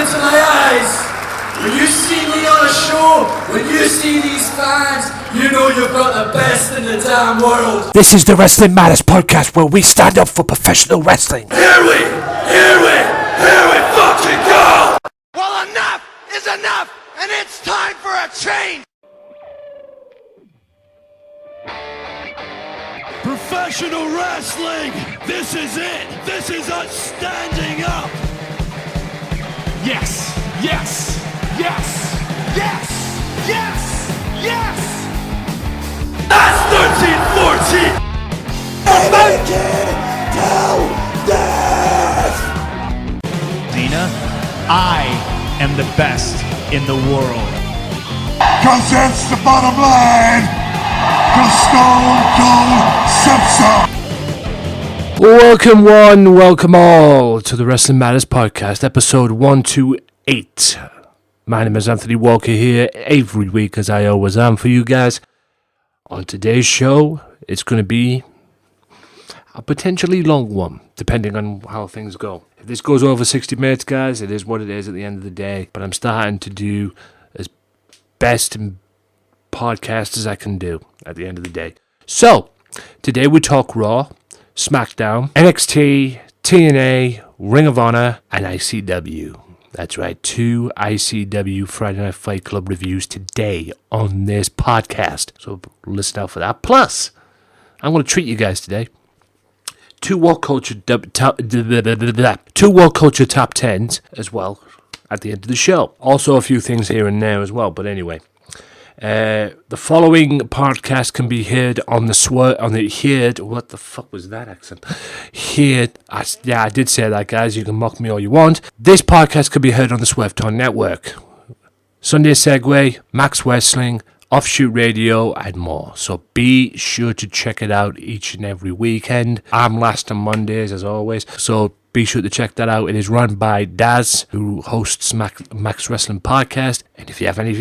into my eyes. When you see me on a show, when you see these fans, you know you've got the best in the damn world. This is the Wrestling Matters podcast where we stand up for professional wrestling. Here we fucking go! Well, enough is enough, and it's time for a change! Professional wrestling! This is it! This is us standing up! Yes! Yes! Yes! Yes! Yes! Yes! That's 13-14! Dina, I am the best in the world. Cause that's the bottom line. Cause Stone Cold Simpson. Welcome one, welcome all to the Wrestling Matters podcast, episode 128. My name is Anthony Walker here every week, as I always am for you guys. On today's show, it's going to be a potentially long one, depending on how things go. If this goes over 60 minutes, guys, it is what it is at the end of the day. But I'm starting to do as best podcast as I can do at the end of the day. So, today we talk Raw, SmackDown, NXT, TNA, Ring of Honor, and ICW. That's right, 2 ICW Friday Night Fight Club reviews today on this podcast. So listen out for that. Plus, I'm going to treat you guys today. 2 World Culture top 10s as well at the end of the show. Also a few things here and there as well. But anyway, the following podcast can be heard on the Swerve, what the fuck was that accent? Yeah, I did say that, guys. You can mock me all you want. This podcast can be heard on the Swerve Tone Network, Sunday Segway, Max Wrestling, Offshoot Radio, and more. So be sure to check it out each and every weekend. I'm last on Mondays, as always. So be sure to check that out. It is run by Daz, who hosts Max Wrestling Podcast. And if you have any,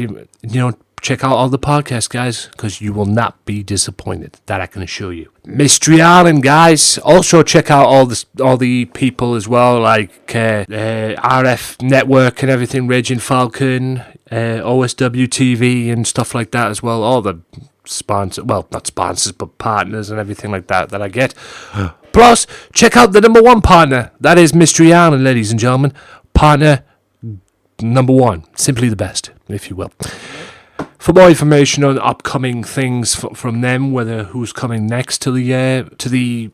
check out all the podcasts, guys, because you will not be disappointed. That I can assure you. Mystery Island, guys. Also check out all the people as well, like RF Network and everything, Raging Falcon, OSW TV and stuff like that as well. All the sponsors, well, not sponsors, but partners and everything like that I get. Plus, check out the number one partner. That is Mystery Island, ladies and gentlemen. Partner number one. Simply the best, if you will. For more information on upcoming things from them, whether who's coming next to the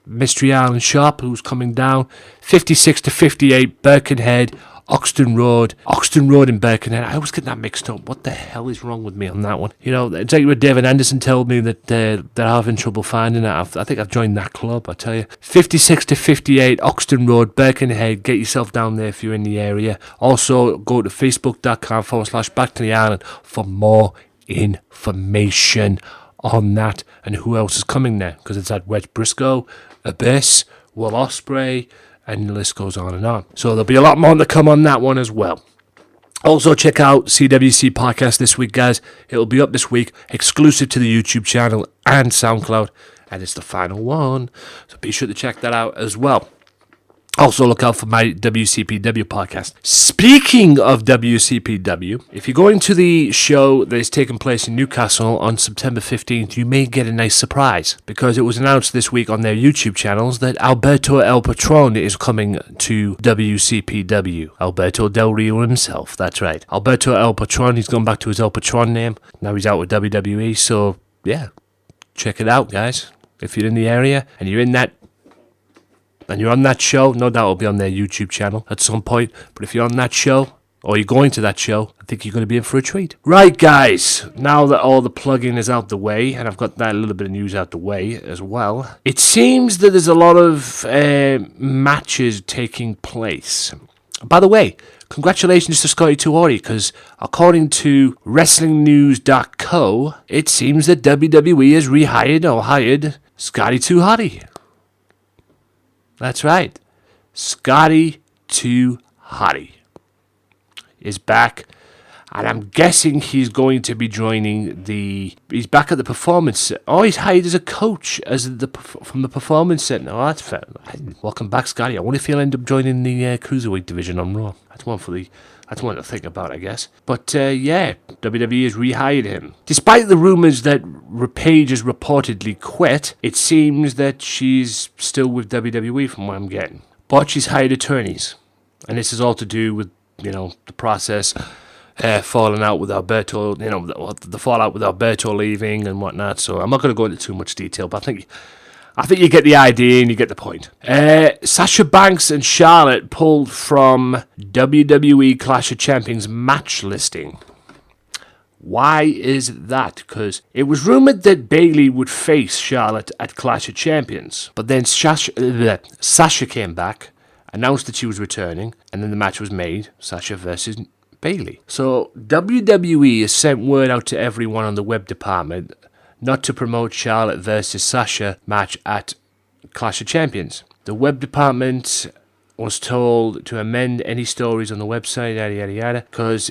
Mystery Island shop, who's coming down, 56 to 58 Birkenhead, Oxton Road in Birkenhead. I always get that mixed up. What the hell is wrong with me on that one? It's like what David Anderson told me that they're having trouble finding it. I think I've joined that club, I tell you. 56 to 58 Oxton Road, Birkenhead. Get yourself down there if you're in the area. Also, go to facebook.com/Back to the Island for more information on that and who else is coming there. Because it's at Wedge Briscoe, Abyss, Will Ospreay, and the list goes on and on. So there'll be a lot more to come on that one as well. Also check out CWC Podcast this week, guys. It'll be up this week, exclusive to the YouTube channel and SoundCloud. And it's the final one. So be sure to check that out as well. Also, look out for my WCPW podcast. Speaking of WCPW, if you're going to the show that is taking place in Newcastle on September 15th, you may get a nice surprise, because it was announced this week on their YouTube channels that Alberto El Patron is coming to WCPW. Alberto Del Rio himself, that's right. Alberto El Patron, he's gone back to his El Patron name. Now he's out with WWE, so yeah, check it out, guys. If you're in the area and you're on that show, no doubt it'll be on their YouTube channel at some point. But if you're on that show, or you're going to that show, I think you're going to be in for a treat. Right, guys, now that all the plugging is out the way, and I've got that little bit of news out the way as well, it seems that there's a lot of matches taking place. By the way, congratulations to Scotty Tuori, because according to WrestlingNews.co, it seems that WWE has hired Scotty Too Hotty. That's right. Scotty Too Hotty is back And I'm guessing he's going to be joining he's back at the Performance. Oh, he's hired as a coach from the Performance Center. Oh, that's fair. Welcome back, Scotty. I wonder if he'll end up joining the Cruiserweight division on Raw. That's one to think about, I guess. But yeah, WWE has rehired him. Despite the rumours that Paige has reportedly quit, it seems that she's still with WWE from what I'm getting. But she's hired attorneys. And this is all to do with, the process, falling out with Alberto, the fallout with Alberto leaving and whatnot. So I'm not going to go into too much detail, but I think you get the idea and you get the point. Sasha Banks and Charlotte pulled from WWE Clash of Champions match listing. Why is that? Because it was rumoured that Bayley would face Charlotte at Clash of Champions. But then Sasha came back, announced that she was returning, and then the match was made, Sasha versus Bayley. So WWE has sent word out to everyone on the web department not to promote Charlotte versus Sasha match at Clash of Champions. The web department was told to amend any stories on the website, yada yada yada, because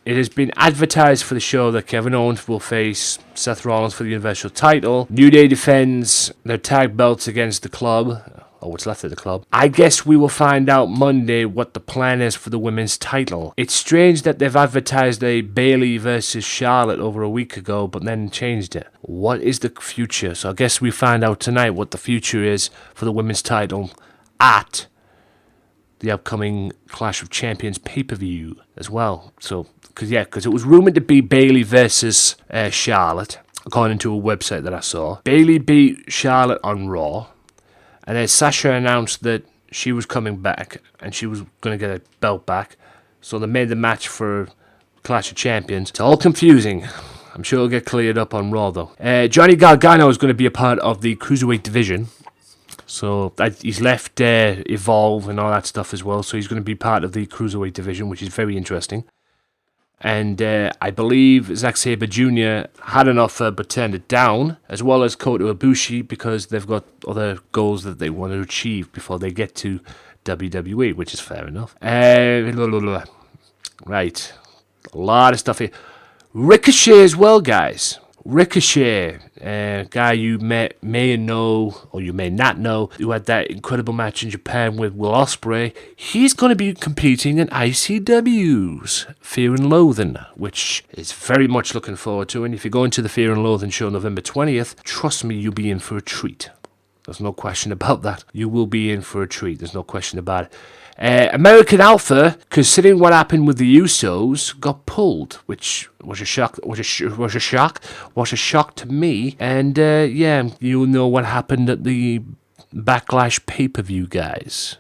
it has been advertised for the show that Kevin Owens will face Seth Rollins for the Universal title. New Day defends their tag belts against the club, or what's left of the club. I guess we will find out Monday what the plan is for the women's title. It's strange that they've advertised a Bayley versus Charlotte over a week ago, but then changed it. What is the future? So I guess we find out tonight what the future is for the women's title at the upcoming Clash of Champions pay-per-view as well. So, because it was rumored to be Bayley versus Charlotte, according to a website that I saw. Bayley beat Charlotte on Raw. And then Sasha announced that she was coming back and she was going to get a belt back. So they made the match for Clash of Champions. It's all confusing. I'm sure it'll get cleared up on Raw, though. Johnny Gargano is going to be a part of the Cruiserweight division. So he's left Evolve and all that stuff as well. So he's going to be part of the Cruiserweight division, which is very interesting. And I believe Zack Sabre Jr. had an offer but turned it down, as well as Kota Ibushi, because they've got other goals that they want to achieve before they get to WWE, which is fair enough. Right. A lot of stuff here. Ricochet as well, guys. Ricochet, guy you may know, or you may not know, who had that incredible match in Japan with Will Ospreay. He's going to be competing in ICW's Fear and Loathing, which is very much looking forward to. And if you're going to the Fear and Loathing show November 20th, trust me, you'll be in for a treat. There's no question about that. You will be in for a treat. There's no question about it. American Alpha, considering what happened with the Usos, got pulled, which was a shock. Was a shock to me. And yeah, you'll know what happened at the Backlash pay-per-view, guys.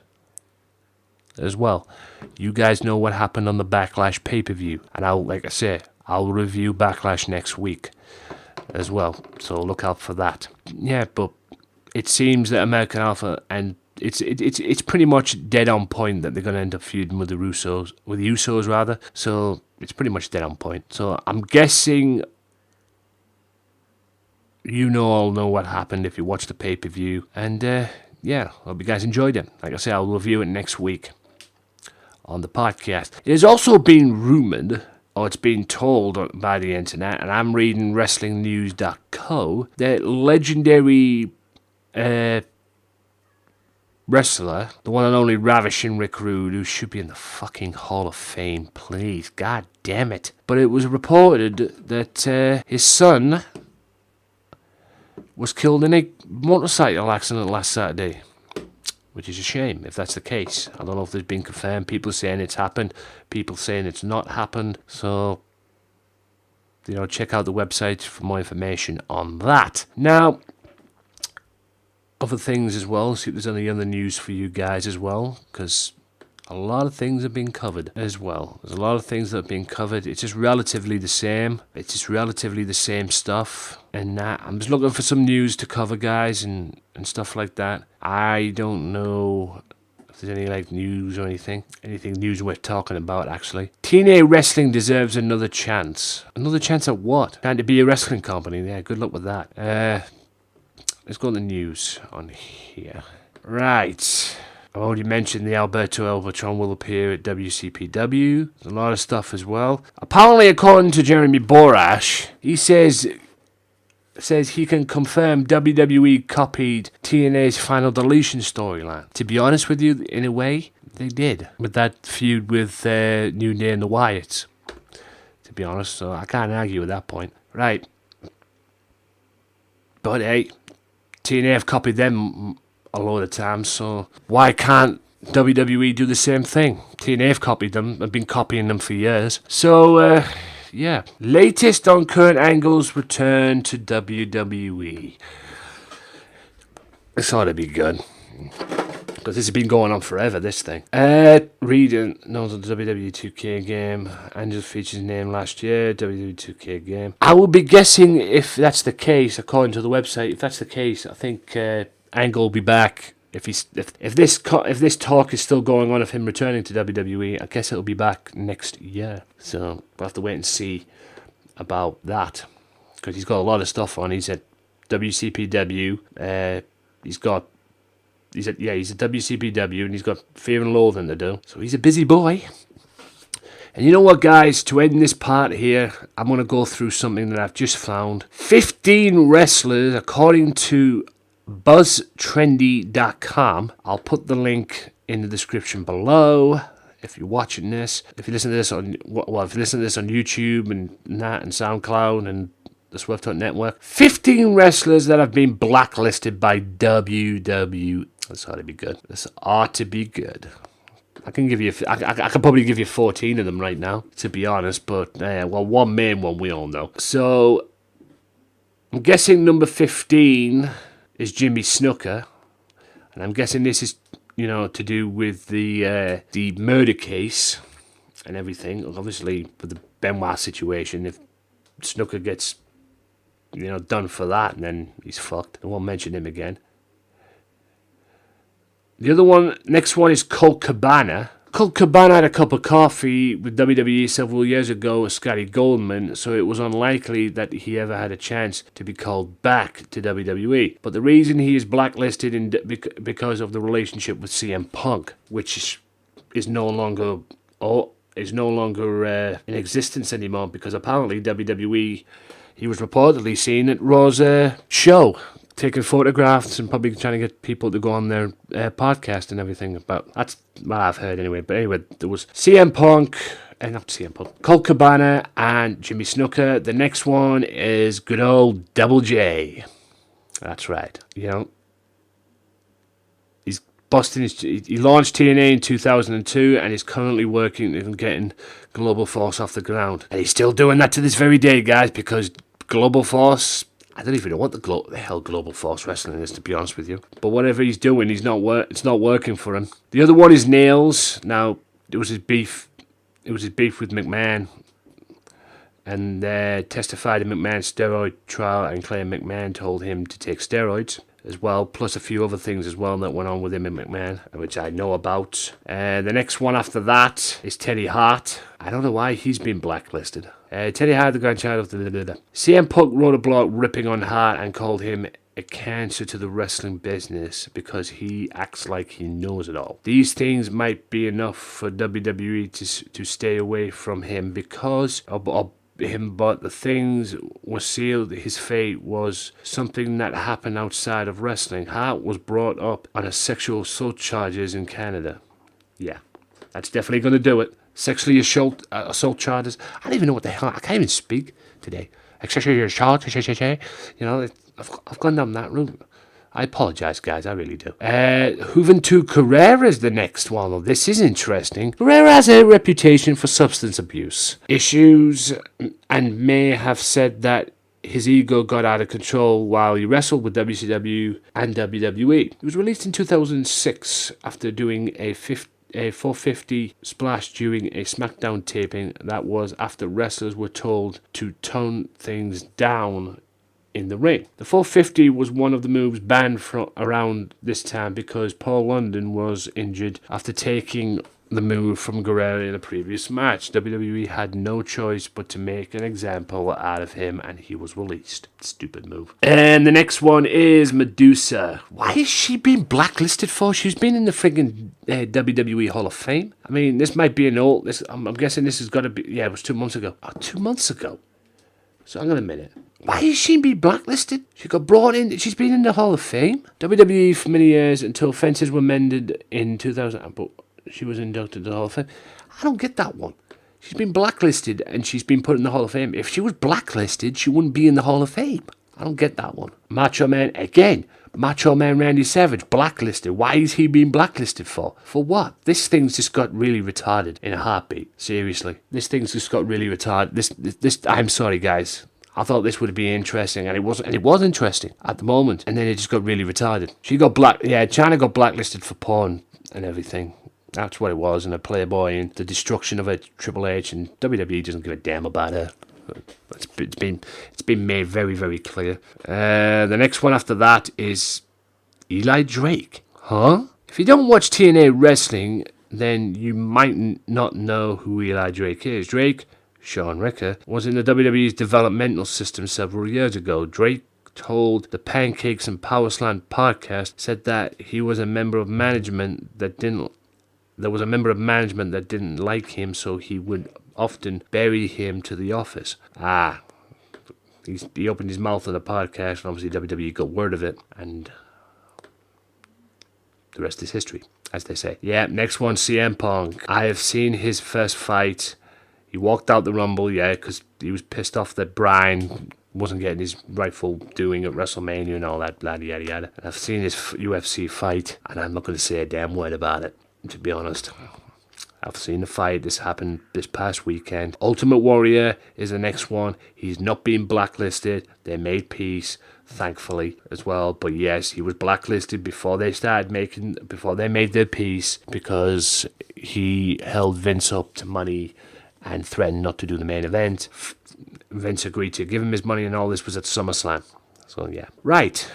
As well, you guys know what happened on the Backlash pay-per-view, and I'll review Backlash next week as well. So look out for that. Yeah, but it seems that American Alpha and it's pretty much dead on point that they're going to end up feuding with the Usos rather. So it's pretty much dead on point. So I'm guessing all know what happened if you watched the pay-per-view. And yeah, I hope you guys enjoyed it. Like I say, I'll review it next week on the podcast. It has also been rumored, or it's been told by the internet, and I'm reading WrestlingNews.co, that legendary wrestler, the one and only Ravishing Rick Rude, who should be in the fucking Hall of Fame, please, god damn it. But it was reported that his son was killed in a motorcycle accident last Saturday, which is a shame if that's the case. I don't know if there's been confirmed. People saying it's happened, people saying it's not happened. So, check out the website for more information on that. Now, other things as well, see if there's any other news for you guys as well, because a lot of things have been covered as well. There's a lot of things that have been covered. It's just relatively the same. It's just relatively the same stuff. And I'm just looking for some news to cover, guys, and stuff like that. I don't know if there's any news or anything news worth talking about, actually. TNA Wrestling deserves another chance. Another chance at what? Trying to be a wrestling company. Yeah, good luck with that. Let's go on the news on here. Right. I've already mentioned the Alberto Elvatron will appear at WCPW. There's a lot of stuff as well. Apparently, according to Jeremy Borash, he says he can confirm WWE copied TNA's Final Deletion storyline. To be honest with you, in a way, they did. With that feud with New Day and the Wyatts. To be honest, so I can't argue with that point. Right. But hey, TNA have copied them a load of times, so why can't WWE do the same thing? TNA have copied them, have been copying them for years. So, yeah. Latest on Kurt Angle's return to WWE. This ought to be good. Because this has been going on forever, this thing. Reading knows the WWE 2K game. Angel featured his name last year. WWE 2K game. I will be guessing if that's the case, according to the website. If that's the case, I think Angle will be back. If this talk is still going on of him returning to WWE, I guess it'll be back next year. So we'll have to wait and see about that. Because he's got a lot of stuff on. He's at WCPW. He's at WCPW, and he's got Fear and Loathing to do. So he's a busy boy. And you know what, guys? To end this part here, I'm going to go through something that I've just found. 15 wrestlers, according to BuzzTrendy.com. I'll put the link in the description below. If you're watching this, if you listen to this on YouTube and that and SoundCloud and the Swerve Network, 15 wrestlers that have been blacklisted by WWE. This ought to be good. This ought to be good. I can probably give you 14 of them right now, to be honest. But one main one we all know. So I'm guessing number 15 is Jimmy Snuka, and I'm guessing this is to do with the murder case and everything. Obviously, with the Benoit situation, if Snuka gets done for that, and then he's fucked. I won't mention him again. The next one is Colt Cabana. Colt Cabana had a cup of coffee with WWE several years ago with Scotty Goldman, so it was unlikely that he ever had a chance to be called back to WWE. But the reason he is blacklisted because of the relationship with CM Punk, which is no longer in existence anymore, because apparently WWE, he was reportedly seen at Raw's show, taking photographs and probably trying to get people to go on their podcast and everything. But that's what I've heard anyway. But anyway, there was Colt Cabana and Jimmy Snuka. The next one is good old Double J. That's right. He's busting he launched TNA in 2002 and is currently working on getting Global Force off the ground. And he's still doing that to this very day, guys, because Global Force, I don't even know what the hell Global Force Wrestling is, to be honest with you. But whatever he's doing, it's not working for him. The other one is Nails. Now, it was his beef with McMahon, and testified in McMahon's steroid trial and claimed McMahon told him to take steroids as well, plus a few other things as well that went on with him and McMahon, which I know about. The next one after that is Teddy Hart. I don't know why he's been blacklisted. Teddy Hart, the grandchild of the... CM Punk wrote a blog ripping on Hart and called him a cancer to the wrestling business because he acts like he knows it all. These things might be enough for WWE to stay away from him because of him, but the things were sealed. His fate was something that happened outside of wrestling. Hart was brought up on a sexual assault charges in Canada. Yeah, that's definitely going to do it. Sexually assault charges. I don't even know what the hell. I can't even speak today. Sexually assault. I've gone down that route. I apologize, guys. I really do. Juventud Carrera is the next one. Well, this is interesting. Carrera has a reputation for substance abuse issues and may have said that his ego got out of control while he wrestled with WCW and WWE. He was released in 2006 after doing a 450 splash during a SmackDown taping. That was after wrestlers were told to tone things down in the ring. The 450 was one of the moves banned from around this time because Paul London was injured after taking the move from Guerrero in the previous match. WWE had no choice but to make an example out of him, and he was released. Stupid move. And the next one is Medusa. Why is she being blacklisted for? She's been in the friggin' WWE Hall of Fame. I mean, this might be an old... I'm guessing this has got to be... Yeah, it was 2 months ago. Oh, 2 months ago. So hang on a minute. Why is she being blacklisted? She got brought in. She's been in the Hall of Fame. WWE for many years until fences were mended in 2000. But she was inducted to the Hall of Fame. I don't get that one. She's been blacklisted and she's been put in the Hall of Fame. If she was blacklisted, she wouldn't be in the Hall of Fame. I don't get that one. Macho Man, again. Macho Man Randy Savage, blacklisted. Why is he being blacklisted for? For what? This thing's just got really retarded in a heartbeat. Seriously. This thing's just got really retarded. This. I'm sorry, guys. I thought this would be interesting, and it wasn't. And it was interesting at the moment, and then it just got really retarded. She got China got blacklisted for porn and everything. That's what it was, and a Playboy, and the destruction of a Triple H, and WWE doesn't give a damn about her. It's been made very, very clear. The next one after that is Eli Drake. Huh? If you don't watch TNA wrestling, then you might not know who Eli Drake is. Drake, Sean Ricker, was in the WWE's developmental system several years ago. Drake told the Pancakes and Power Slam podcast, said that he was a member of management that didn't like him, so he would often bury him to the office. He opened his mouth on the podcast, and obviously WWE got word of it, and the rest is history, as they say. Yeah, next one, CM Punk. I have seen his first fight. He walked out the Rumble, because he was pissed off that Bryan wasn't getting his rightful doing at WrestleMania and all that, blah, yada, yada. And I've seen his UFC fight, and I'm not going to say a damn word about it, to be honest. I've seen the fight. This happened this past weekend. Ultimate Warrior is the next one. He's not being blacklisted. They made peace, thankfully, as well. But yes, he was blacklisted before they made their peace, because he held Vince up to money and threatened not to do the main event. Vince agreed to give him his money, and all this was at SummerSlam. So yeah. Right.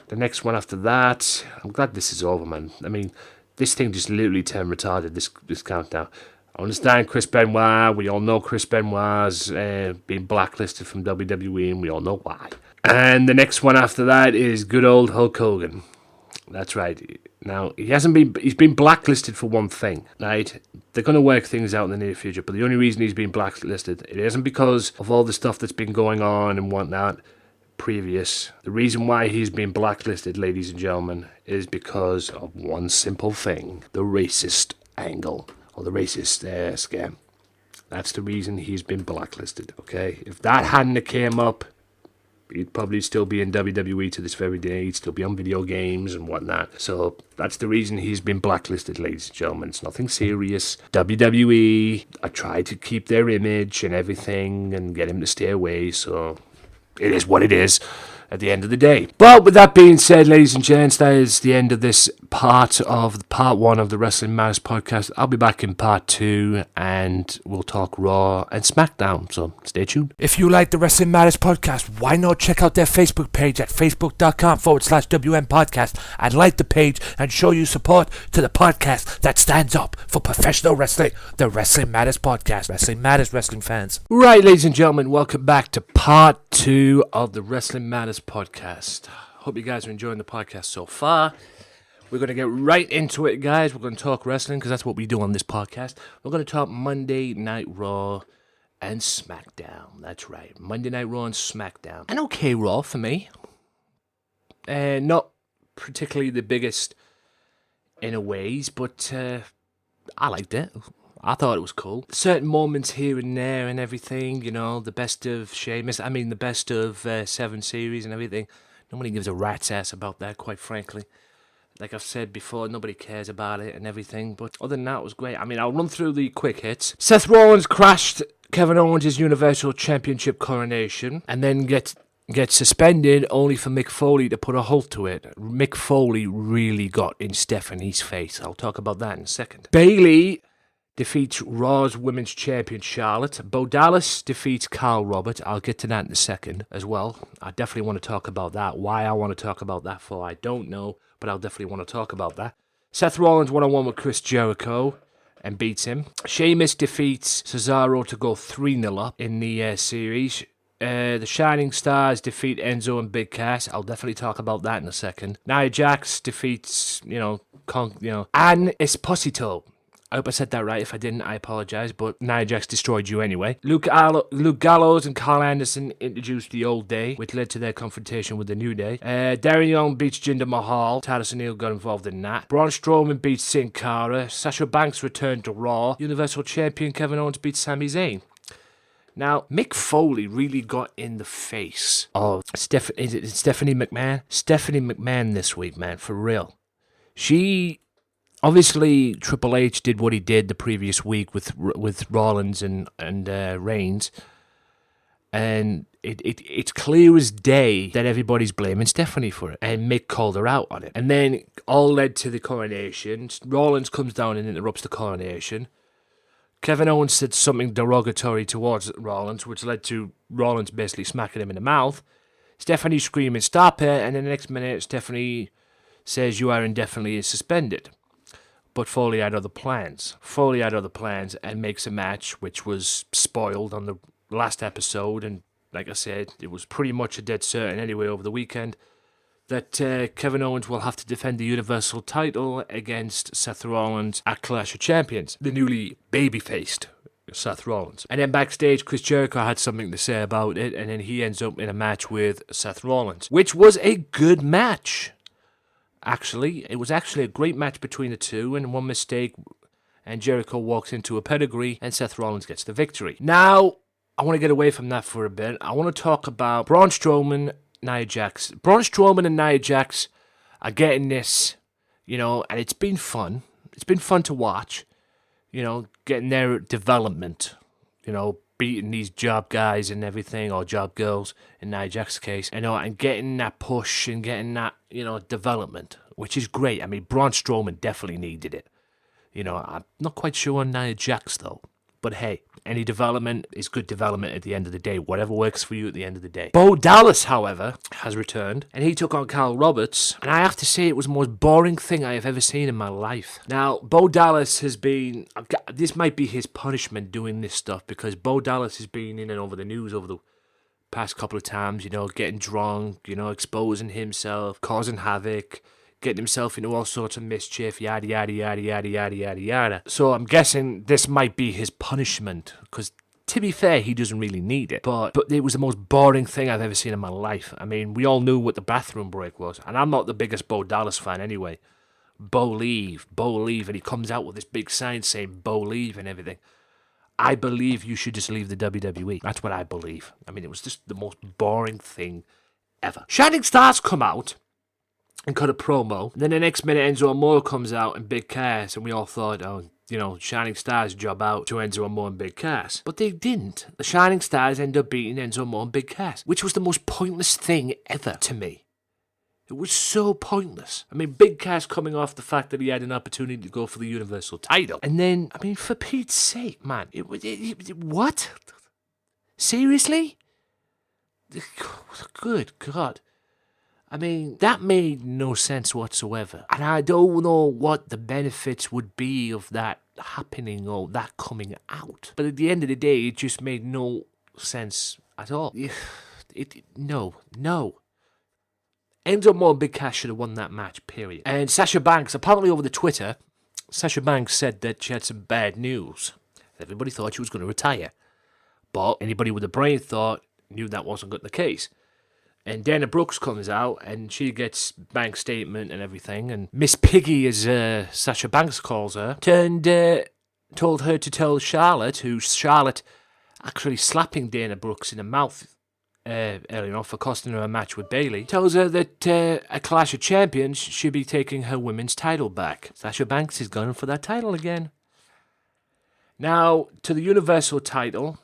The next one after that. I'm glad this is over, man. I mean, this thing just literally turned retarded, this countdown. I understand Chris Benoit. We all know Chris Benoit's been blacklisted from WWE, and we all know why. And the next one after that is good old Hulk Hogan. That's right. Now, he's been blacklisted for one thing, right? They're going to work things out in the near future, but the only reason he's been blacklisted, it isn't because of all the stuff that's been going on and whatnot previous. The reason why he's been blacklisted, ladies and gentlemen, is because of one simple thing: the racist angle, or the racist scam. That's the reason he's been blacklisted, okay? If that hadn't came up, he'd probably still be in WWE to this very day. He'd still be on video games and whatnot. So that's the reason he's been blacklisted, ladies and gentlemen. It's nothing serious. WWE, I tried to keep their image and everything and get him to stay away, so it is what it is at the end of the day. But with that being said, ladies and gents, that is the end of this part 1 of the Wrestling Matters podcast. I'll be back in part 2, and we'll talk Raw and SmackDown, so stay tuned. If you like the Wrestling Matters podcast, why not check out their Facebook page at facebook.com/WM podcast and like the page and show your support to the podcast that stands up for professional wrestling, the Wrestling Matters podcast. Wrestling Matters, wrestling fans. Right, ladies and gentlemen, welcome back to part 2 of the Wrestling Matters podcast. Hope you guys are enjoying the podcast so far. We're going to get right into it, guys. We're going to talk wrestling, because that's what we do on this podcast. We're going to talk Monday Night Raw and SmackDown. That's right, Monday Night Raw and SmackDown. An okay Raw for me. Not particularly the biggest in a ways, but I liked it. I thought it was cool. Certain moments here and there and everything, the best of Sheamus, the best of 7 Series and everything. Nobody gives a rat's ass about that, quite frankly. Like I've said before, nobody cares about it and everything. But other than that, it was great. I'll run through the quick hits. Seth Rollins crashed Kevin Owens' Universal Championship coronation, and then gets suspended, only for Mick Foley to put a halt to it. Mick Foley really got in Stephanie's face. I'll talk about that in a second. Bayley defeats Raw's Women's Champion Charlotte. Bo Dallas defeats Carl Robert. I'll get to that in a second as well. I definitely want to talk about that. Why I want to talk about that for, I don't know, but I'll definitely want to talk about that. Seth Rollins 1-on-1 with Chris Jericho. and beats him. Sheamus defeats Cesaro to go 3-0 up in the series. The Shining Stars defeat Enzo and Big Cass. I'll definitely talk about that in a second. Nia Jax defeats, Ann Esposito. I hope I said that right. If I didn't, I apologize. But Nia Jax destroyed you anyway. Luke Gallows and Carl Anderson introduced the Old Day, which led to their confrontation with the New Day. Darren Young beats Jinder Mahal. Titus O'Neil got involved in that. Braun Strowman beats Sin Cara. Sasha Banks returned to Raw. Universal Champion Kevin Owens beats Sami Zayn. Now, Mick Foley really got in the face of Stephanie McMahon? Stephanie McMahon this week, man, for real. Obviously, Triple H did what he did the previous week with Rollins and Reigns, and it's clear as day that everybody's blaming Stephanie for it, and Mick called her out on it. And then all led to the coronation. Rollins comes down and interrupts the coronation. Kevin Owens said something derogatory towards Rollins, which led to Rollins basically smacking him in the mouth. Stephanie screaming, "Stop it!" And then the next minute, Stephanie says, "You are indefinitely suspended." But Foley had other plans. And makes a match which was spoiled on the last episode. And like I said, it was pretty much a dead certain anyway over the weekend that Kevin Owens will have to defend the Universal title against Seth Rollins at Clash of Champions, the newly baby-faced Seth Rollins. And then backstage, Chris Jericho had something to say about it, and then he ends up in a match with Seth Rollins, which was a good match. Actually, it was actually a great match between the two, and one mistake, and Jericho walks into a pedigree, and Seth Rollins gets the victory. Now, I want to get away from that for a bit. I want to talk about Braun Strowman, Nia Jax. Braun Strowman and Nia Jax are getting this, and it's been fun. It's been fun to watch, getting their development, beating these job guys and everything, or job girls in Nia Jax's case, and getting that push and getting that, development, which is great. I mean, Braun Strowman definitely needed it. I'm not quite sure on Nia Jax, though. But hey, any development is good development at the end of the day. Whatever works for you at the end of the day. Bo Dallas, however, has returned, and he took on Carl Roberts. And I have to say, it was the most boring thing I have ever seen in my life. Now, Bo Dallas has been... This might be his punishment doing this stuff, because Bo Dallas has been in and over the news over the past couple of times, getting drunk, exposing himself, causing havoc, getting himself into all sorts of mischief, yada, yada, yada, yada, yada, yada, yada. So I'm guessing this might be his punishment, because to be fair, he doesn't really need it. But it was the most boring thing I've ever seen in my life. I mean, we all knew what the bathroom break was, and I'm not the biggest Bo Dallas fan anyway. Bo leave, and he comes out with this big sign saying Bo leave and everything. I believe you should just leave the WWE. That's what I believe. I mean, it was just the most boring thing ever. Shining Stars come out and cut a promo. And then the next minute, Enzo Amore comes out and Big Cass, and we all thought, Shining Stars job out to Enzo Amore and Big Cass. But they didn't. The Shining Stars end up beating Enzo Amore and Big Cass, which was the most pointless thing ever to me. It was so pointless. I mean, Big Cass coming off the fact that he had an opportunity to go for the Universal title. And then, I mean, for Pete's sake, man. What? Seriously? Good God. I mean, that made no sense whatsoever. And I don't know what the benefits would be of that happening or that coming out. But at the end of the day, it just made no sense at all. No. Enzo Amore and Big Cass should have won that match, period. And Sasha Banks, apparently over the Twitter, Sasha Banks said that she had some bad news. Everybody thought she was going to retire. But anybody with a brain knew that wasn't the case. And Dana Brooks comes out, and she gets Banks' statement and everything. And Miss Piggy, as Sasha Banks calls her, told her to tell Charlotte actually slapping Dana Brooks in the mouth earlier on for costing her a match with Bayley, tells her that at Clash of Champions, she'll be taking her women's title back. Sasha Banks is going for that title again. Now, to the Universal title,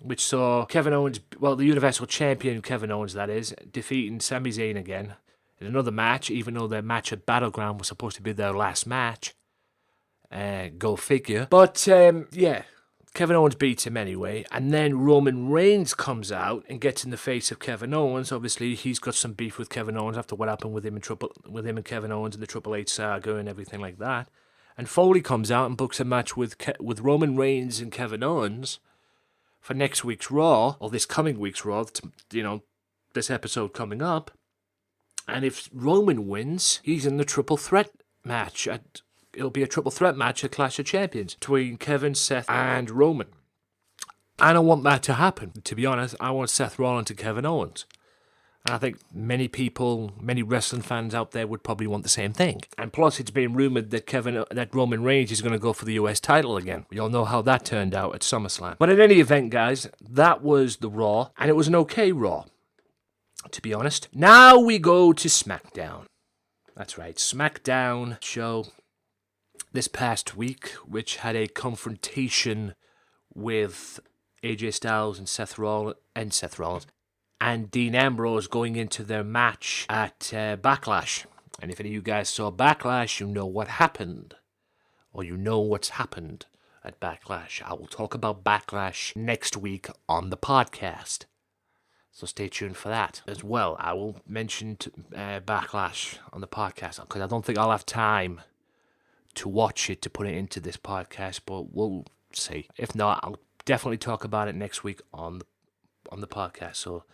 which saw Kevin Owens, the Universal Champion Kevin Owens, that is, defeating Sami Zayn again in another match, even though their match at Battleground was supposed to be their last match. Go figure. But, Kevin Owens beats him anyway, and then Roman Reigns comes out and gets in the face of Kevin Owens. Obviously, he's got some beef with Kevin Owens after what happened with him and Kevin Owens and the Triple H saga and everything like that. And Foley comes out and books a match with Roman Reigns and Kevin Owens for next week's Raw, or this coming week's Raw, this episode coming up. And if Roman wins, he's in the triple threat match. It'll be a triple threat match at Clash of Champions between Kevin, Seth, and Roman. I don't want that to happen, to be honest. I want Seth Rollins and Kevin Owens. And I think many wrestling fans out there would probably want the same thing. And plus, it's been rumoured that Roman Reigns is going to go for the US title again. We all know how that turned out at SummerSlam. But in any event, guys, that was the Raw, and it was an okay Raw, to be honest. Now we go to SmackDown. That's right, SmackDown show this past week, which had a confrontation with AJ Styles and Seth Rollins, and Dean Ambrose going into their match at Backlash. And if any of you guys saw Backlash, you know what happened. Or you know what's happened at Backlash. I will talk about Backlash next week on the podcast. So stay tuned for that as well. I will mention Backlash on the podcast because I don't think I'll have time to watch it to put it into this podcast, but we'll see. If not, I'll definitely talk about it next week on the podcast. So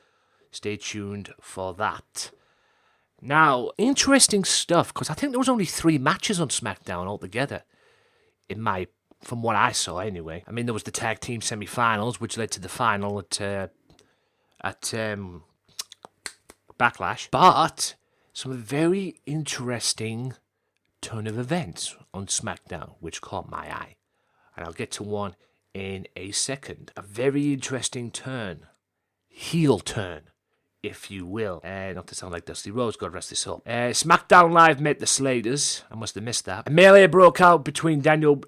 stay tuned for that. Now, interesting stuff, because I think there was only 3 matches on SmackDown altogether, from what I saw anyway. I mean, there was the tag team semi-finals, which led to the final at Backlash, but some very interesting turn of events on SmackDown, which caught my eye, and I'll get to one in a second. A very interesting turn, heel turn, if you will. Not to sound like Dusty Rhodes, God rest his soul. SmackDown Live met the Slaters. I must have missed that. A melee broke out during Daniel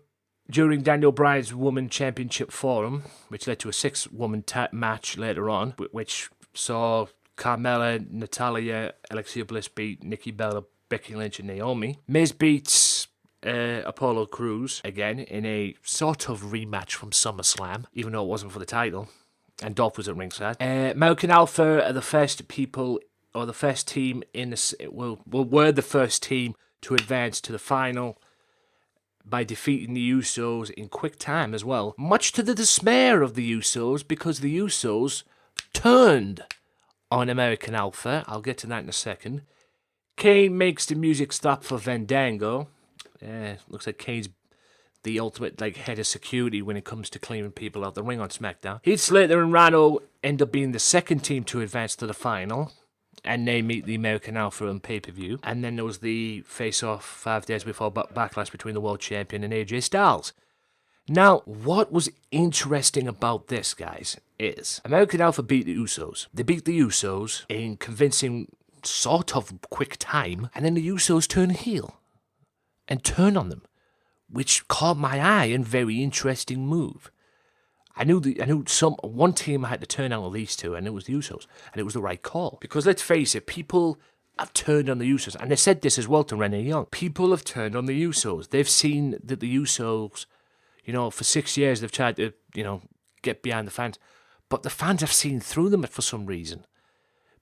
Bryan's Women Championship Forum, which led to a 6-woman match later on, which saw Carmella, Natalya, Alexa Bliss beat Nikki Bella, Becky Lynch, and Naomi. Miz beats Apollo Crews again in a sort of rematch from SummerSlam, even though it wasn't for the title. And Dolph was at ringside. American Alpha are the first people, or the first team were the first team to advance to the final by defeating the Usos in quick time as well. Much to the dismay of the Usos, because the Usos turned on American Alpha. I'll get to that in a second. Kane makes the music stop for Fandango. Looks like Kane's the ultimate head of security when it comes to clearing people out the ring on SmackDown. Heath Slater and Rhino end up being the second team to advance to the final, and they meet the American Alpha on pay-per-view. And then there was the face-off 5 days before Backlash between the World Champion and AJ Styles. Now, what was interesting about this, guys, is American Alpha beat the Usos. They beat the Usos in convincing sort of quick time, and then the Usos turn heel and turn on them, which caught my eye and very interesting move. I knew one team had to turn out of these two, and it was the Usos, and it was the right call. Because let's face it, people have turned on the Usos, and they said this as well to Renee Young. People have turned on the Usos. They've seen that the Usos, for 6 years they've tried to, get behind the fans, but the fans have seen through them for some reason,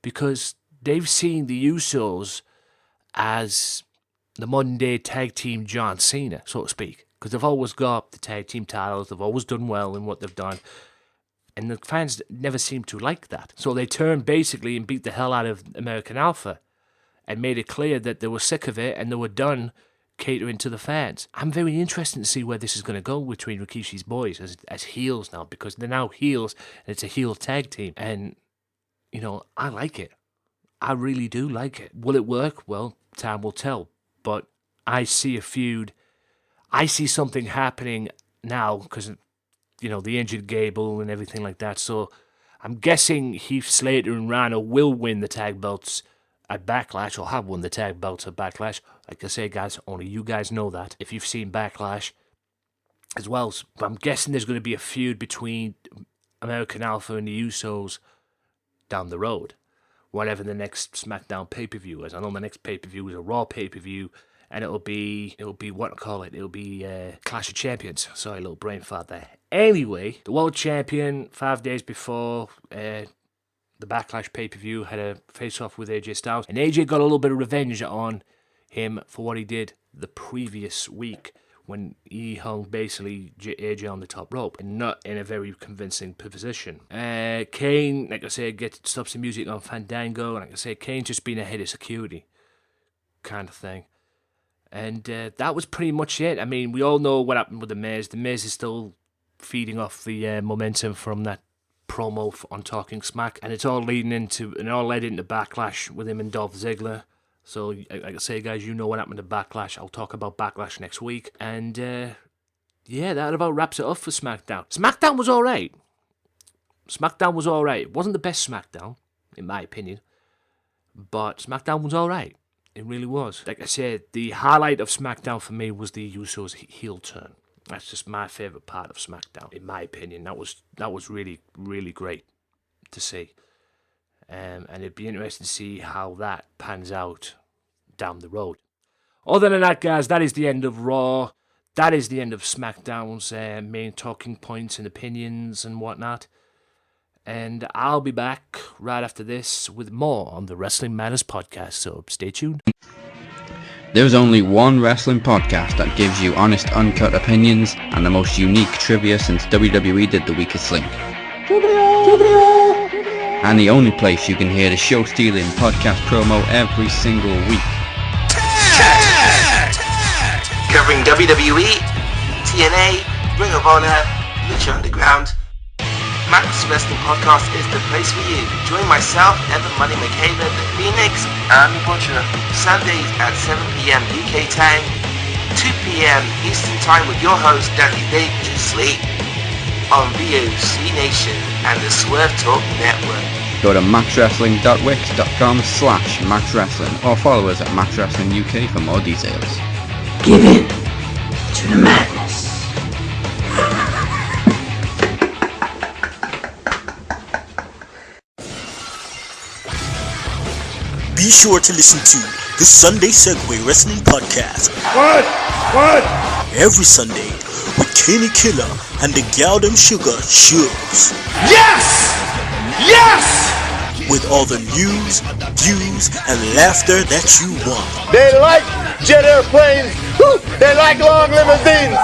because they've seen the Usos as the modern-day tag team John Cena, so to speak, because they've always got the tag team titles, they've always done well in what they've done, and the fans never seem to like that. So they turned basically and beat the hell out of American Alpha and made it clear that they were sick of it and they were done catering to the fans. I'm very interested to see where this is going to go between Rikishi's boys as heels now, because they're now heels and it's a heel tag team, and I like it. I really do like it. Will it work? Well, time will tell. But I see a feud. I see something happening now because, the injured Gable and everything like that. So I'm guessing Heath Slater and Rhino will win the tag belts at Backlash, or have won the tag belts at Backlash. Like I say, guys, only you guys know that if you've seen Backlash as well. But I'm guessing there's going to be a feud between American Alpha and the Usos down the road, whatever the next SmackDown pay-per-view is. I know the next pay-per-view is a Raw pay-per-view, and it'll be Clash of Champions. Sorry, a little brain fart there. Anyway, the World Champion, 5 days before the Backlash pay-per-view, had a face-off with AJ Styles, and AJ got a little bit of revenge on him for what he did the previous week when he hung basically AJ on the top rope, and not in a very convincing position. Kane, like I say, stops the music on Fandango, and like I say, Kane just being ahead of security kind of thing. And that was pretty much it. I mean, we all know what happened with The Miz. The Miz is still feeding off the momentum from that promo on Talking Smack, and it's all led into Backlash with him and Dolph Ziggler. So, like I say, guys, you know what happened to Backlash. I'll talk about Backlash next week. And, yeah, that about wraps it up for SmackDown. SmackDown was alright. It wasn't the best SmackDown, in my opinion. But SmackDown was alright. It really was. Like I said, the highlight of SmackDown for me was the Usos heel turn. That's just my favourite part of SmackDown, in my opinion. That was really, really great to see. And it'd be interesting to see how that pans out down the road. Other than that, guys, that is the end of Raw. That is the end of SmackDown's main talking points and opinions and whatnot. And I'll be back right after this with more on the Wrestling Matters podcast, so stay tuned. There's only one wrestling podcast that gives you honest, uncut opinions and the most unique trivia since WWE did The Weakest Link. And the only place you can hear the show-stealing podcast promo every single week. Covering WWE, TNA, Ring of Honor, Lucha Underground. Max Wrestling Podcast is the place for you. Join myself, Evan Money McHale, the Phoenix, and the Butcher. Sundays at 7 p.m. UK time, 2 p.m. Eastern time with your host, Danny Dangerously, on VOC Nation and the Swerve Talk Network. Go to maxwrestling.wix.com/maxwrestling or follow us at maxwrestlinguk for more details. Give in to the madness. Be sure to listen to the Sunday Segway Wrestling Podcast. What? Every Sunday with Kenny Killer and the Galdem Sugar Shugs. Yes! With all the news, views, and laughter that you want. They like jet airplanes. Woo! They like long limousines.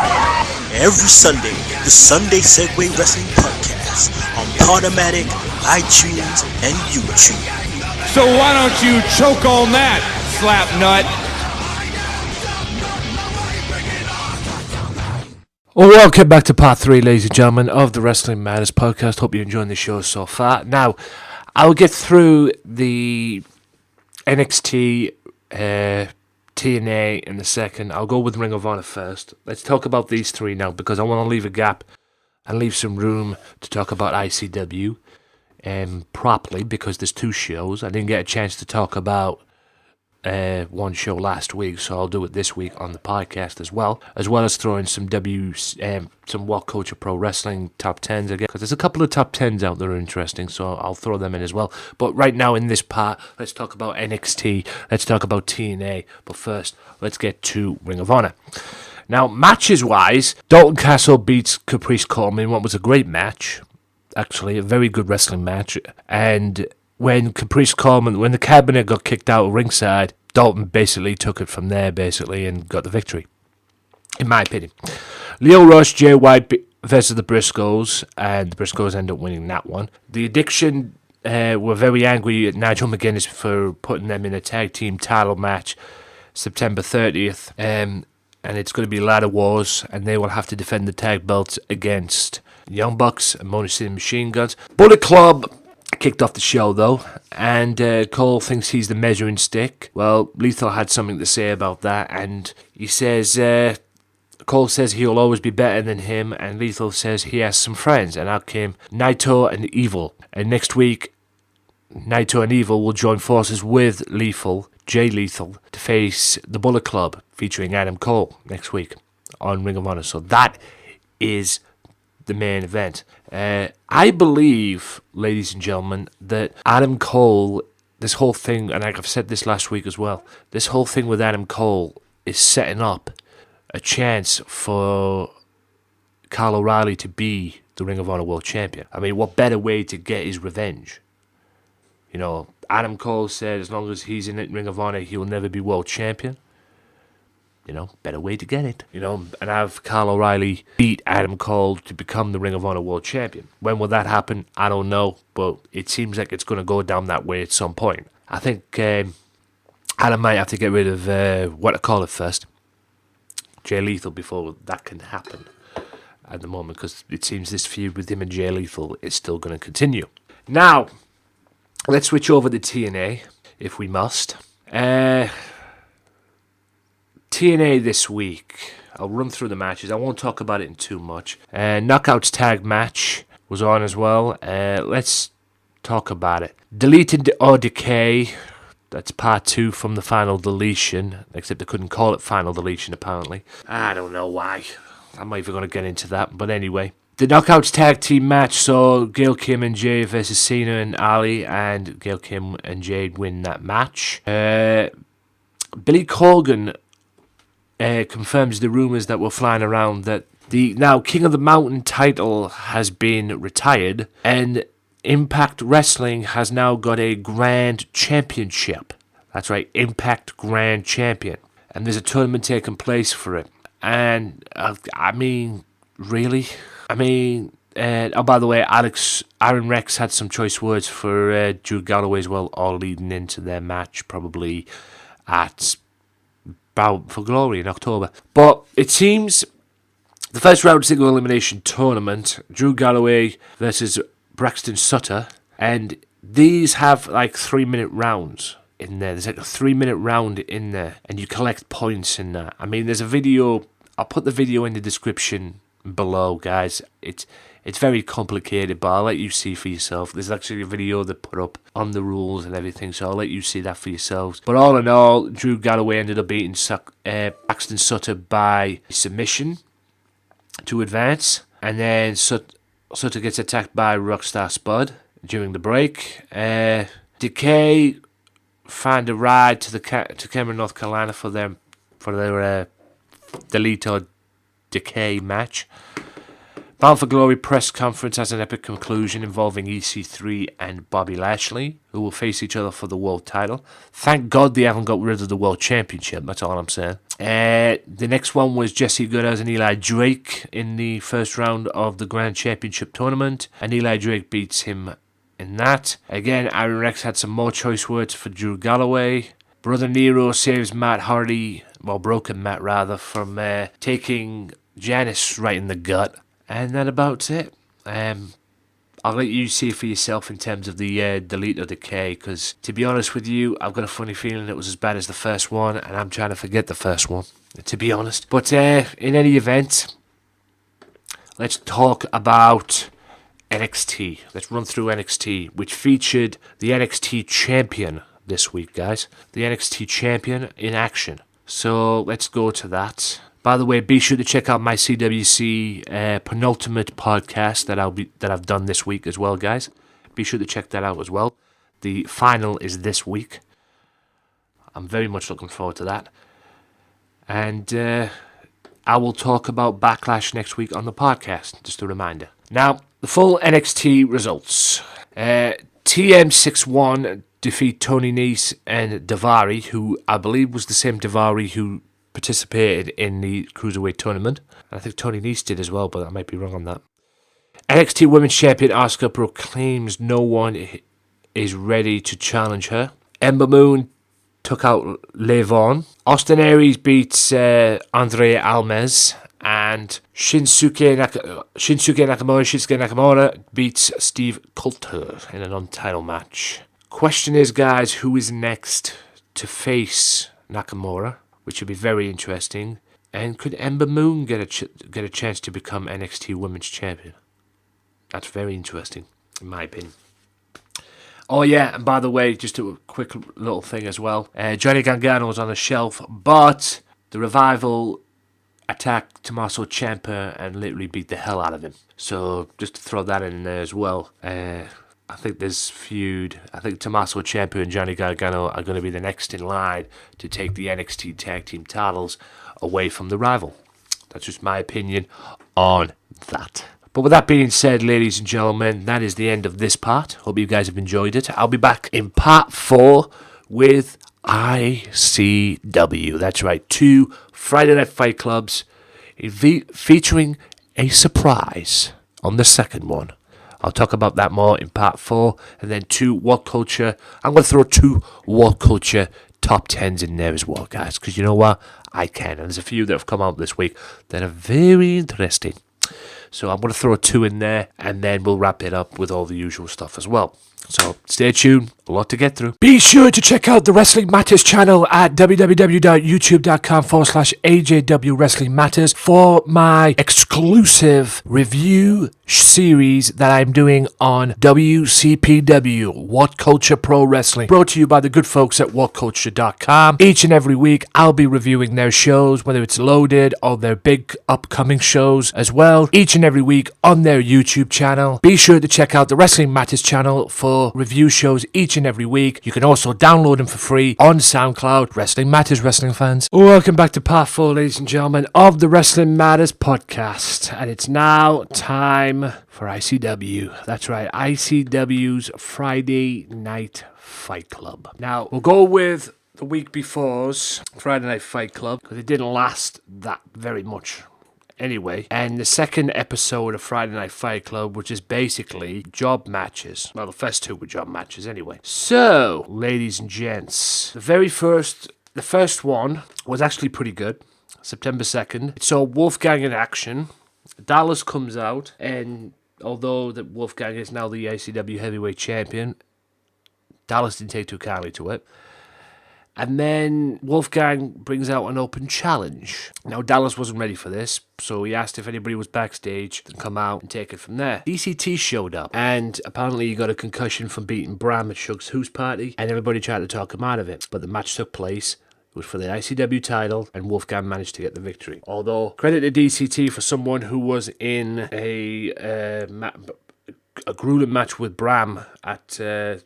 Every Sunday, the Sunday Segway Wrestling Podcast on Podomatic, iTunes, and YouTube. So why don't you choke on that, slap nut? Well, welcome back to part 3, ladies and gentlemen, of the Wrestling Matters podcast. Hope you're enjoying the show so far. Now, I'll get through the NXT, TNA in a second. I'll go with Ring of Honor first. Let's talk about these three now, because I want to leave a gap and leave some room to talk about ICW properly, because there's 2 shows. I didn't get a chance to talk about one show last week, so I'll do it this week on the podcast as well as throwing some What Culture Pro Wrestling top 10s again, because there's a couple of top 10s out there that are interesting, so I'll throw them in as well. But right now in this part, let's talk about NXT, let's talk about TNA, but first, let's get to Ring of Honor. Now, matches-wise, Dalton Castle beats Caprice Coleman in what was a great match, actually, a very good wrestling match, and when the Cabana got kicked out of ringside, Dalton basically took it from there, and got the victory, in my opinion. Lio Rush, Jay White versus the Briscoes, and the Briscoes end up winning that one. The Addiction were very angry at Nigel McGuinness for putting them in a tag team title match September 30th, and it's going to be Ladder Wars, and they will have to defend the tag belts against Young Bucks and Motor City Machine Guns. Bullet Club kicked off the show, though, and Cole thinks he's the measuring stick. Well, Lethal had something to say about that, and he says, Cole says he'll always be better than him, and Lethal says he has some friends, and out came Naito and Evil. And next week, Naito and Evil will join forces with Jay Lethal, to face the Bullet Club, featuring Adam Cole next week on Ring of Honor. So that is the main event. I believe, ladies and gentlemen, that Adam Cole, this whole thing, and I've said this last week as well, this whole thing with Adam Cole is setting up a chance for Kyle O'Reilly to be the Ring of Honor World Champion. I mean, what better way to get his revenge? You know, Adam Cole said as long as he's in Ring of Honor, he will never be World Champion. better way to get it. And have Kyle O'Reilly beat Adam Cole to become the Ring of Honor World Champion. When will that happen? I don't know, but it seems like it's going to go down that way at some point. I think Adam might have to get rid of, what to call it first, Jay Lethal, before that can happen at the moment, because it seems this feud with him and Jay Lethal is still going to continue. Now, let's switch over to TNA, if we must. TNA this week, I'll run through the matches. I won't talk about it in too much. Knockouts tag match was on as well. Let's talk about it. Deleted or Decay. That's part 2 from the Final Deletion. Except they couldn't call it Final Deletion, apparently. I don't know why. I'm not even going to get into that. But anyway. The Knockouts tag team match saw Gail Kim and Jay versus Cena and Ali. And Gail Kim and Jay win that match. Billy Corgan confirms the rumours that were flying around that the now King of the Mountain title has been retired. And Impact Wrestling has now got a Grand Championship. That's right, Impact Grand Champion. And there's a tournament taking place for it. And, really? Oh, by the way, Aaron Rex had some choice words for Drew Galloway as well, all leading into their match, probably at Bound for Glory in October. But it seems the first round single elimination tournament, Drew Galloway versus Braxton Sutter, and these have like 3-minute rounds in there. There's like a 3-minute round in there, and you collect points in that. There's a video. I'll put the video in the description below, guys. It's very complicated, but I'll let you see for yourself. There's actually a video that put up on the rules and everything, so I'll let you see that for yourselves. But all in all, Drew Galloway ended up beating Braxton Sutter by submission to advance, and then Sutter gets attacked by Rockstar Spud during the break. Decay find a ride to Cameron, North Carolina for their Delete or Decay match. Bound for Glory press conference has an epic conclusion involving EC3 and Bobby Lashley, who will face each other for the world title. Thank God they haven't got rid of the world championship, that's all I'm saying. The next one was Jesse Goodhouse and Eli Drake in the first round of the Grand Championship tournament, and Eli Drake beats him in that. Again, Aaron Rex had some more choice words for Drew Galloway. Brother Nero saves Matt Hardy, Broken Matt rather, from taking Janice right in the gut. And that about it. I'll let you see for yourself in terms of the Delete or Decay, because to be honest with you, I've got a funny feeling it was as bad as the first one, and I'm trying to forget the first one, to be honest. But in any event, let's talk about NXT. Let's run through NXT, which featured the NXT champion this week, guys. The NXT champion in action. So let's go to that. By the way, be sure to check out my CWC penultimate podcast that I've done this week as well, guys. Be sure to check that out as well. The final is this week. I'm very much looking forward to that. And I will talk about Backlash next week on the podcast, just a reminder. Now, the full NXT results. TM61 defeat Tony Nese and Daivari, who I believe was the same Daivari who participated in the Cruiserweight tournament. I think Tony Nese did as well, but I might be wrong on that. NXT Women's Champion Asuka proclaims no one is ready to challenge her. Ember Moon took out Levon. Austin Aries beats Andrea Almes. And Shinsuke Nakamura beats Steve Coulter in an untitled match. Question is, guys, who is next to face Nakamura? Which would be very interesting. And could Ember Moon get a chance to become NXT Women's Champion? That's very interesting, in my opinion. Oh yeah, and by the way, just a quick little thing as well. Johnny Gargano was on the shelf, but the Revival attacked Tommaso Ciampa and literally beat the hell out of him. So just to throw that in there as well. I think this feud, I think Tommaso Ciampa and Johnny Gargano are going to be the next in line to take the NXT Tag Team titles away from the Rival. That's just my opinion on that. But with that being said, ladies and gentlemen, that is the end of this part. Hope you guys have enjoyed it. I'll be back in part 4 with ICW. That's right, 2 Friday Night Fight Clubs featuring a surprise on the second one. I'll talk about that more in part 4. And then 2 What Culture. I'm going to throw 2 What Culture top 10s in there as well, guys. Because you know what? I can. And there's a few that have come out this week that are very interesting. So I'm going to throw 2 in there. And then we'll wrap it up with all the usual stuff as well. So stay tuned. A lot to get through. Be sure to check out the Wrestling Matters channel at www.youtube.com/AJW Wrestling Matters for my exclusive review series that I'm doing on WCPW, What Culture Pro Wrestling, brought to you by the good folks at whatculture.com. Each and every week, I'll be reviewing their shows, whether it's loaded or their big upcoming shows as well, each and every week on their YouTube channel. Be sure to check out the Wrestling Matters channel for review shows each and every week. You can also download them for free on SoundCloud. Wrestling Matters, wrestling fans. Welcome back to part 4, ladies and gentlemen, of the Wrestling Matters podcast. And it's now time for ICW. That's right, ICW's Friday Night Fight Club. Now, we'll go with the week before's Friday Night Fight Club, because it didn't last that very much anyway. And the second episode of Friday Night Fight Club, which is basically job matches. Well, the first 2 were job matches anyway. So, ladies and gents, the first one was actually pretty good. September 2nd. It saw Wolfgang in action. Dallas comes out, and although that Wolfgang is now the ICW Heavyweight Champion, Dallas didn't take too kindly to it. And then Wolfgang brings out an open challenge. Now, Dallas wasn't ready for this, so he asked if anybody was backstage to come out and take it from there. DCT showed up, and apparently he got a concussion from beating Bram at Shug's Who's Party, and everybody tried to talk him out of it. But the match took place. It was for the ICW title, and Wolfgang managed to get the victory. Although, credit to DCT for someone who was in a grueling match with Bram at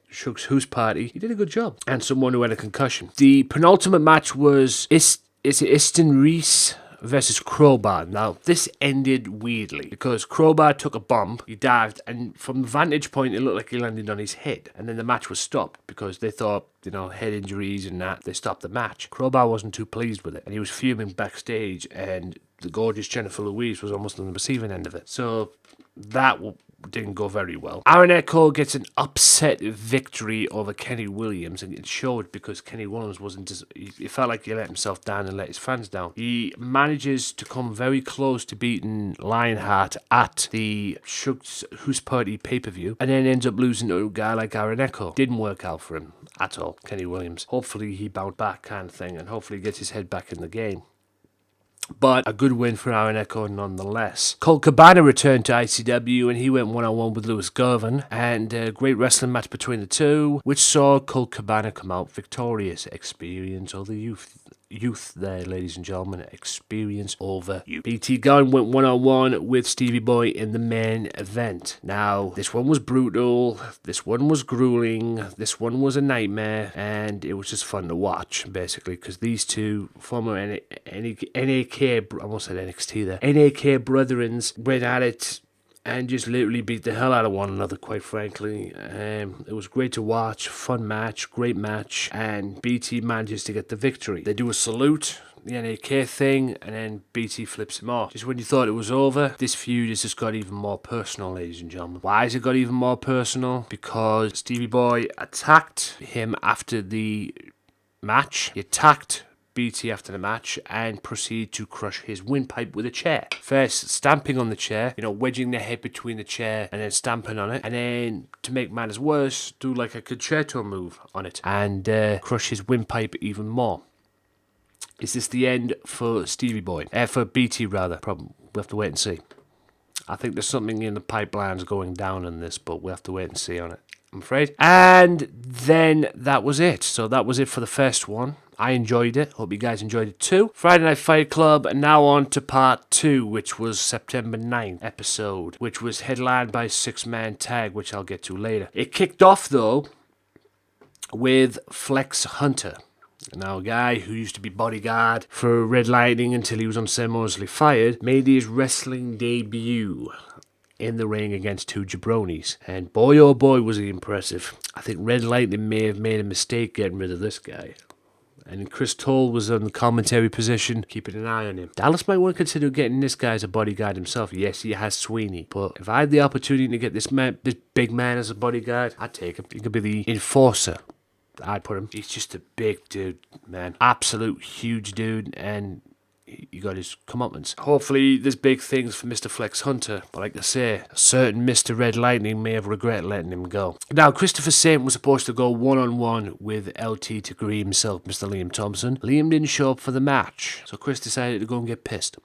Shug's Who's Party. He did a good job. And someone who had a concussion. The penultimate match was Iston Reese versus Crowbar. Now, this ended weirdly because Crowbar took a bump, he dived, and from the vantage point, it looked like he landed on his head. And then the match was stopped because they thought, head injuries and that. They stopped the match. Crowbar wasn't too pleased with it, and he was fuming backstage, and the gorgeous Jennifer Louise was almost on the receiving end of it. So that didn't go very well. Aaron Echo gets an upset victory over Kenny Williams, and it showed because Kenny Williams he felt like he let himself down and let his fans down. He manages to come very close to beating Lionheart at the Shug's Who's Party pay-per-view, and then ends up losing to a guy like Aaron Echo. Didn't work out for him at all, Kenny Williams. Hopefully he bounced back kind of thing, and hopefully gets his head back in the game. But a good win for Aaron Echo nonetheless. Colt Cabana returned to ICW, and he went one-on-one with Lewis Garvin, and a great wrestling match between the two, which saw Colt Cabana come out victorious. Experience over youth there, ladies and gentlemen. Experience over youth. BT Gunn went one-on-one with Stevie Boy in the main event. Now, this one was brutal, this one was grueling, this one was a nightmare, and it was just fun to watch, basically, because these two former NAK, I almost said NXT there, NAK brethrens went at it and just literally beat the hell out of one another, quite frankly. It was great to watch, fun match, great match, and BT manages to get the victory. They do a salute, the NAK thing, and then BT flips him off. Just when you thought it was over, this feud has just got even more personal, ladies and gentlemen. Why has it got even more personal? Because Stevie Boy attacked him after the match. He attacked BT after the match and proceed to crush his windpipe with a chair. First, stamping on the chair, wedging their head between the chair and then stamping on it. And then, to make matters worse, do like a concerto move on it and crush his windpipe even more. Is this the end for Stevie Boy? For BT, rather. Probably. We'll have to wait and see. I think there's something in the pipelines going down in this, but we'll have to wait and see on it, I'm afraid. And then that was it. So that was it for the first one. I enjoyed it. Hope you guys enjoyed it too. Friday Night Fight Club, and now on to part 2, which was September 9th episode, which was headlined by a 6-man tag, which I'll get to later. It kicked off, though, with Flex Hunter. Now, a guy who used to be bodyguard for Red Lightning until he was unceremoniously fired, made his wrestling debut in the ring against 2 jabronis. And boy, oh boy, was he impressive. I think Red Lightning may have made a mistake getting rid of this guy. And Chris Toll was on the commentary position, keeping an eye on him. Dallas might want to consider getting this guy as a bodyguard himself. Yes, he has Sweeney, but if I had the opportunity to get this big man as a bodyguard, I'd take him. He could be the enforcer. I'd put him. He's just a big dude, man. Absolute huge dude, and you got his comeuppance. Hopefully, there's big things for Mr. Flex Hunter. But like I say, a certain Mr. Red Lightning may have regret letting him go. Now, Christopher Saint was supposed to go one-on-one with LT to agree himself, Mr. Liam Thompson. Liam didn't show up for the match, so Chris decided to go and get pissed.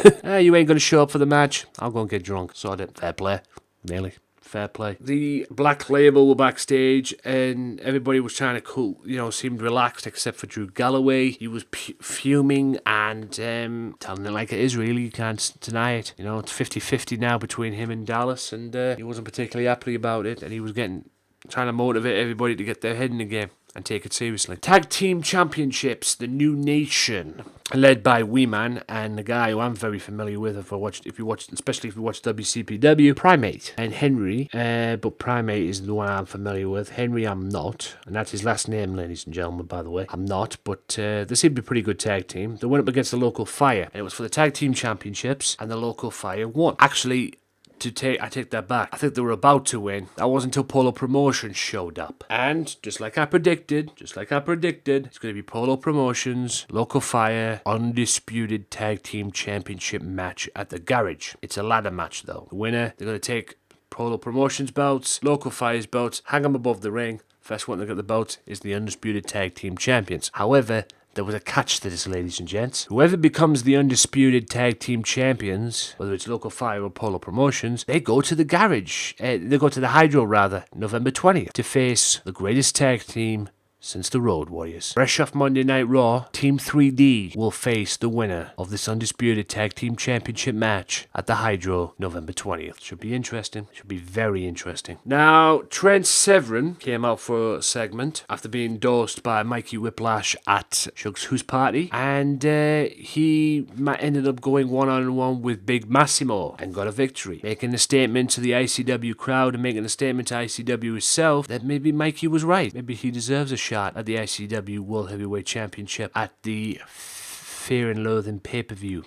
You ain't going to show up for the match? I'll go and get drunk. Sort it. Fair play. Really. Fair play. The Black Label were backstage, and everybody was trying to seemed relaxed except for Drew Galloway. He was fuming and telling it like it is, really. You can't deny it. It's 50-50 now between him and Dallas, and he wasn't particularly happy about it, and he was trying to motivate everybody to get their head in the game and take it seriously. Tag Team Championships, the New Nation, led by Wee-Man and the guy who I'm very familiar with, especially if you watch WCPW, Primate and Henry. But Primate is the one I'm familiar with. Henry I'm not, and that's his last name, ladies and gentlemen, by the way. I'm not, but they seem to be a pretty good tag team. They went up against the Local Fire, and it was for the Tag Team Championships, and the Local Fire won. Actually, I take that back. I think they were about to win. That wasn't until Polo Promotions showed up. And just like I predicted, it's going to be Polo Promotions, Local Fire, Undisputed Tag Team Championship match at the Garage. It's a ladder match though. The winner, they're going to take Polo Promotions belts, Local Fire's belts, hang them above the ring. First one to get the belts is the Undisputed Tag Team Champions. However, there was a catch to this, ladies and gents. Whoever becomes the Undisputed Tag Team Champions, whether it's Local Fire or Polo Promotions, they go to the Garage. They go to the Hydro, November 20th, to face the greatest tag team since the Road Warriors. Fresh off Monday Night Raw, Team 3D will face the winner of this Undisputed Tag Team Championship match at the Hydro, November 20th. Should be interesting. Should be very interesting. Now, Trent Severn came out for a segment after being endorsed by Mikey Whiplash at Shug's Who's Party, and he ended up going one-on-one with Big Massimo and got a victory, making a statement to the ICW crowd and making a statement to ICW itself that maybe Mikey was right. Maybe he deserves a shot at the ICW World Heavyweight Championship at the Fear and Loathing pay-per-view.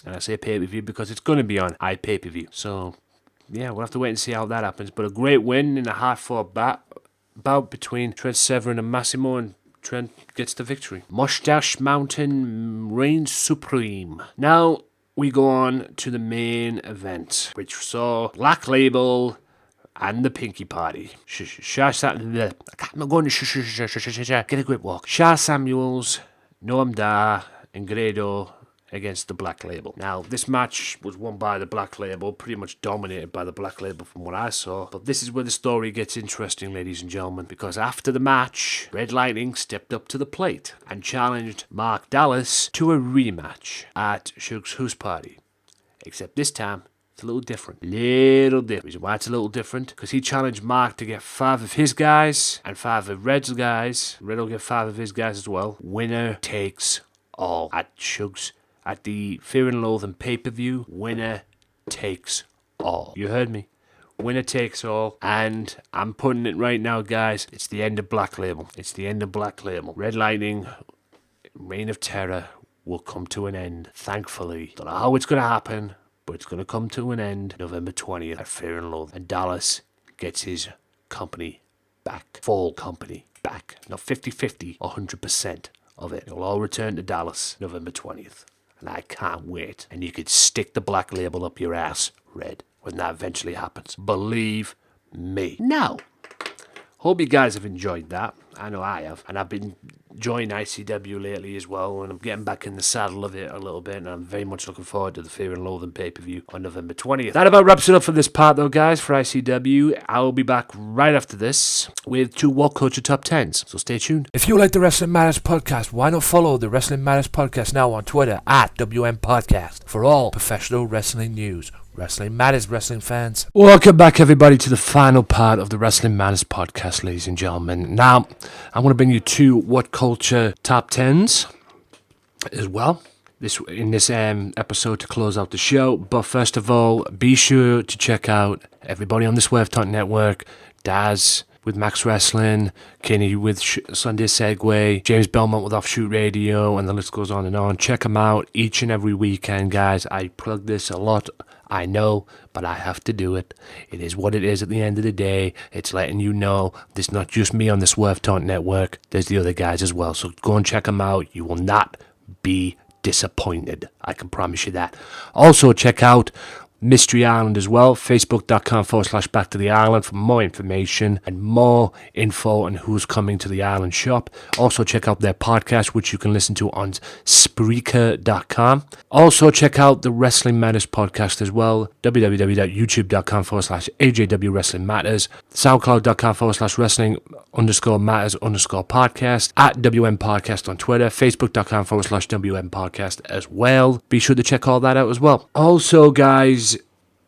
And I say pay-per-view because it's going to be on iPay-per-view. So, yeah, we'll have to wait and see how that happens. But a great win in a hard-fought bout between Trent Severn and Massimo, and Trent gets the victory. Mustache Mountain reigns supreme. Now, we go on to the main event, which saw Black Label and the Pinky Party. I'm going to get a grip walk. Shah Samuels, Noam Dar, and Grado against the Black Label. Now, this match was won by the Black Label, pretty much dominated by the Black Label from what I saw. But this is where the story gets interesting, ladies and gentlemen, because after the match, Red Lightning stepped up to the plate and challenged Mark Dallas to a rematch at Shug's Who's Party. Except this time, it's a little different. The reason why it's a little different, because he challenged Mark to get 5 of his guys and 5 of Red's guys. Red will get 5 of his guys as well. Winner takes all at Shug's. At the Fear and Loathing pay-per-view, winner takes all. You heard me. Winner takes all. And I'm putting it right now, guys. It's the end of Black Label. It's the end of Black Label. Red Lightning, Reign of Terror, will come to an end, thankfully. Don't know how it's going to happen, but it's going to come to an end November 20th at Fear and Loathing. And Dallas gets his company back. Full company back. Not 50-50, 100% of it. It'll all return to Dallas November 20th. And I can't wait. And you could stick the Black Label up your ass, Red, when that eventually happens. Believe me. Now, hope you guys have enjoyed that. I know I have. And I've been enjoying ICW lately as well, and I'm getting back in the saddle of it a little bit, and I'm very much looking forward to the Fear and Loathing pay-per-view on November 20th. That about wraps it up for this part, though, guys, for ICW. I'll be back right after this with 2 What Culture Top 10s, so stay tuned. If you like the Wrestling Matters Podcast, why not follow the Wrestling Matters Podcast now on Twitter at WM Podcast for all professional wrestling news. Wrestling Matters, wrestling fans. Welcome back, everybody, to the final part of the Wrestling Matters Podcast, ladies and gentlemen. Now, I want to bring you 2 What Culture Top 10s as well in this episode to close out the show. But first of all, be sure to check out everybody on the Swerve Talk Network, Daz with Max Wrestling, Kenny with Sunday Segway, James Belmont with Offshoot Radio, and the list goes on and on. Check them out each and every weekend, guys. I plug this a lot, I know, but I have to do it. It is what it is at the end of the day. It's letting you know there's not just me on the Swerve Taunt Network. There's the other guys as well. So go and check them out. You will not be disappointed. I can promise you that. Also, check out Mystery Island as well, facebook.com/Back to the Island for more information and more info on who's coming to the Island shop. Also check out their podcast, which you can listen to on Spreaker.com. Also check out the Wrestling Matters podcast as well, www.youtube.com/AJW Wrestling Matters, soundcloud.com/wrestling_matters_podcast, at WM Podcast on Twitter, facebook.com/WM Podcast as well. Be sure to check all that out as well. Also, guys,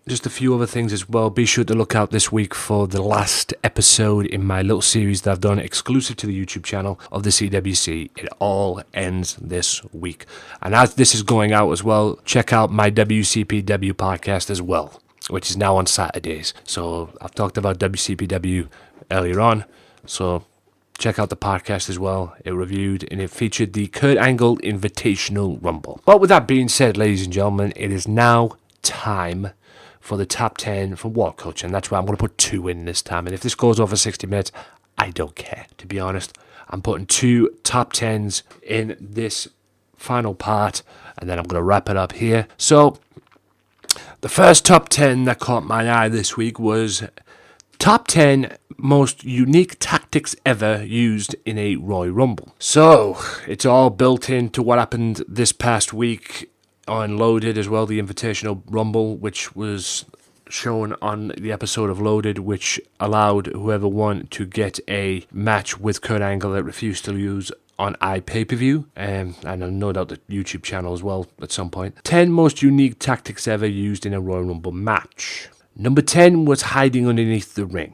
just a few other things as well. Be sure to look out this week for the last episode in my little series that I've done exclusive to the YouTube channel of the CWC. It all ends this week. And as this is going out as well, check out my WCPW podcast as well, which is now on Saturdays. So I've talked about WCPW earlier on. So check out the podcast as well. It reviewed and it featured the Kurt Angle Invitational Rumble. But with that being said, ladies and gentlemen, it is now time for the top 10 from What Culture, and that's why I'm going to put 2 in this time. And if this goes over 60 minutes, I don't care, to be honest. I'm putting 2 top 10s in this final part, and then I'm going to wrap it up here. So, the first top 10 that caught my eye this week was top 10 most unique tactics ever used in a Royal Rumble. So, it's all built into what happened this past week on Loaded as well, the Invitational Rumble, which was shown on the episode of Loaded, which allowed whoever won to get a match with Kurt Angle that refused to lose on iPay-per-view, and no doubt the YouTube channel as well at some point. 10 most unique tactics ever used in a Royal Rumble match. Number 10 was hiding underneath the ring.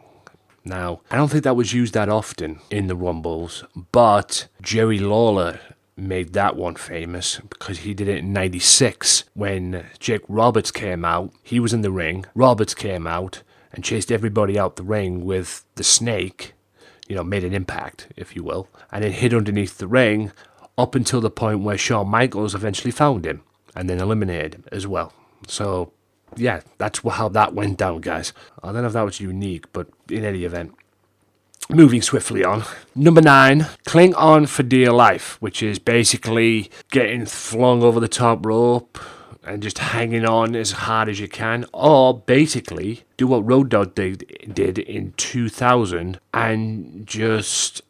Now, I don't think that was used that often in the Rumbles, but Jerry Lawler made that one famous because he did it in 96 when Jake Roberts came out. He was in the ring. Roberts came out and chased everybody out the ring with the snake, made an impact, if you will, and then hid underneath the ring up until the point where Shawn Michaels eventually found him and then eliminated him as well. So, yeah, that's how that went down, guys. I don't know if that was unique, but in any event. Moving swiftly on. Number 9, cling on for dear life, which is basically getting flung over the top rope and just hanging on as hard as you can, or basically do what Road Dogg did in 2000 and just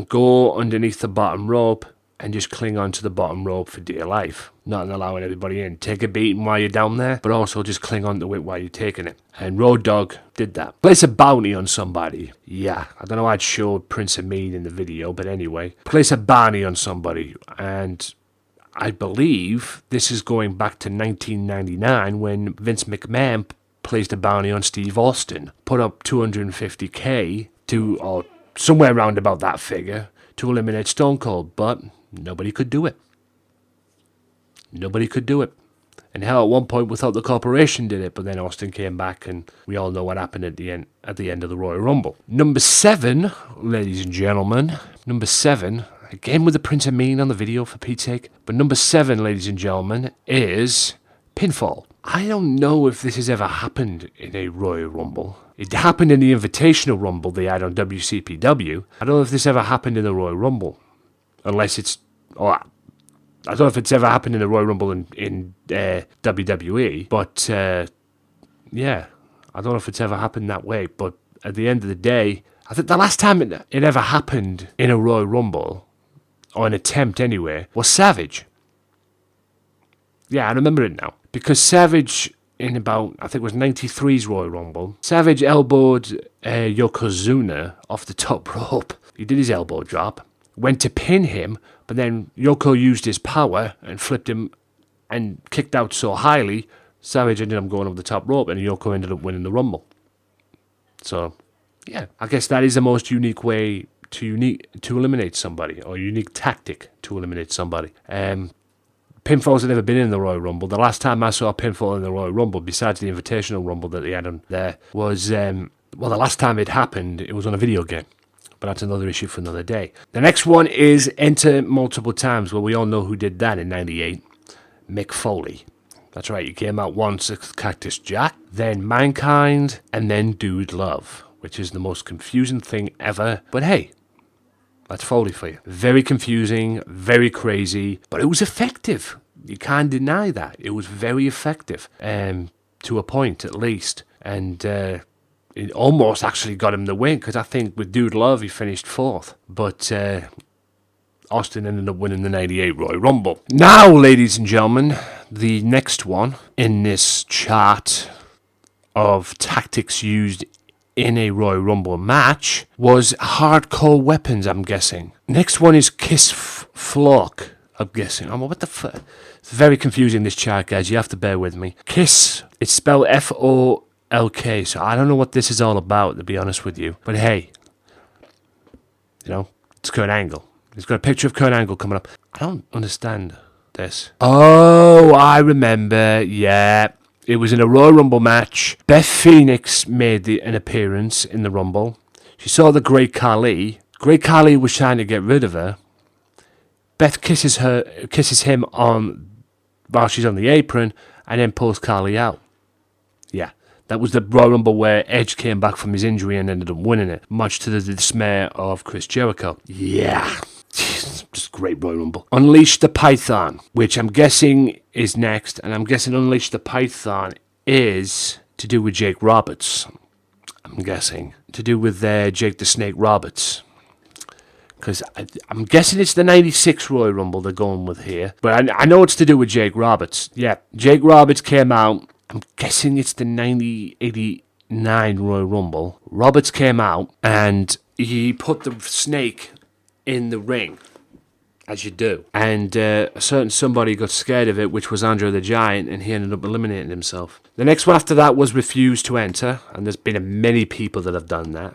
go underneath the bottom rope and just cling on to the bottom rope for dear life, not allowing everybody in. Take a beating while you're down there, but also just cling on to it while you're taking it. And Road Dogg did that. Place a bounty on somebody. Yeah, I don't know why I'd showed Prince of Mean in the video, but anyway. Place a bounty on somebody. And I believe this is going back to 1999 when Vince McMahon placed a bounty on Steve Austin. Put up $250K or somewhere around about that figure to eliminate Stone Cold, but nobody could do it. Nobody could do it. And hell, at one point we thought the corporation did it, but then Austin came back and we all know what happened at the end of the Royal Rumble. Number 7, ladies and gentlemen, number 7, again with the Prince of Mean on the video for Pete's sake, but number 7, ladies and gentlemen, is pinfall. I don't know if this has ever happened in a Royal Rumble. It happened in the Invitational Rumble they had on WCPW. I don't know if this ever happened in the Royal Rumble. Unless it's... I don't know if it's ever happened in the Royal Rumble in WWE. But, yeah. I don't know if it's ever happened that way. But at the end of the day, I think the last time it ever happened in a Royal Rumble, or an attempt anyway, was Savage. Yeah, I remember it now. Because Savage, in about, I think it was 93's Royal Rumble, Savage elbowed Yokozuna off the top rope. He did his elbow drop, went to pin him, but then Yoko used his power and flipped him and kicked out so highly, Savage ended up going over the top rope and Yoko ended up winning the Rumble. So, yeah, I guess that is the most unique way to eliminate somebody, or unique tactic to eliminate somebody. Pinfalls have never been in the Royal Rumble. The last time I saw a pinfall in the Royal Rumble, besides the Invitational Rumble that they had on there, was Well, the last time it happened, it was on a video game. But that's another issue for another day. The next one is Enter Multiple Times. Well, we all know who did that in 98. Mick Foley. That's right, he came out once as Cactus Jack, then Mankind, and then Dude Love, which is the most confusing thing ever. But hey, that's Foley for you. Very confusing, very crazy, but it was effective. You can't deny that. It was very effective, to a point at least. And it almost actually got him the win, because I think with Dude Love he finished 4th. But Austin ended up winning the 98 Royal Rumble. Now, ladies and gentlemen, the next one in this chart of tactics used in a Royal Rumble match was hardcore weapons, I'm guessing. Next one is Kiss Flock, I'm guessing. What the fuck? It's very confusing, this chart, guys. You have to bear with me. Kiss, it's spelled F-O-L-K, so I don't know what this is all about, to be honest with you. But hey, you know, it's Kurt Angle. He's got a picture of Kurt Angle coming up. I don't understand this. Oh, I remember. Yeah. It was in a Royal Rumble match. Beth Phoenix made an appearance in the Rumble. She saw the Great Khali. Great Khali was trying to get rid of her. Beth kisses him while she's on the apron, and then pulls Khali out. Yeah. That was the Royal Rumble where Edge came back from his injury and ended up winning it, much to the dismay of Chris Jericho. Yeah. Just great Royal Rumble. Unleash the Python, which I'm guessing is next, and I'm guessing Unleash the Python is to do with Jake Roberts. I'm guessing. To do with Jake the Snake Roberts. Because I'm guessing it's the 96 Royal Rumble they're going with here. But I know it's to do with Jake Roberts. Yeah, Jake Roberts came out. I'm guessing it's the 89 Royal Rumble. Roberts came out and he put the snake in the ring, as you do. And a certain somebody got scared of it, which was Andre the Giant, and he ended up eliminating himself. The next one after that was Refuse to Enter, and there's been many people that have done that.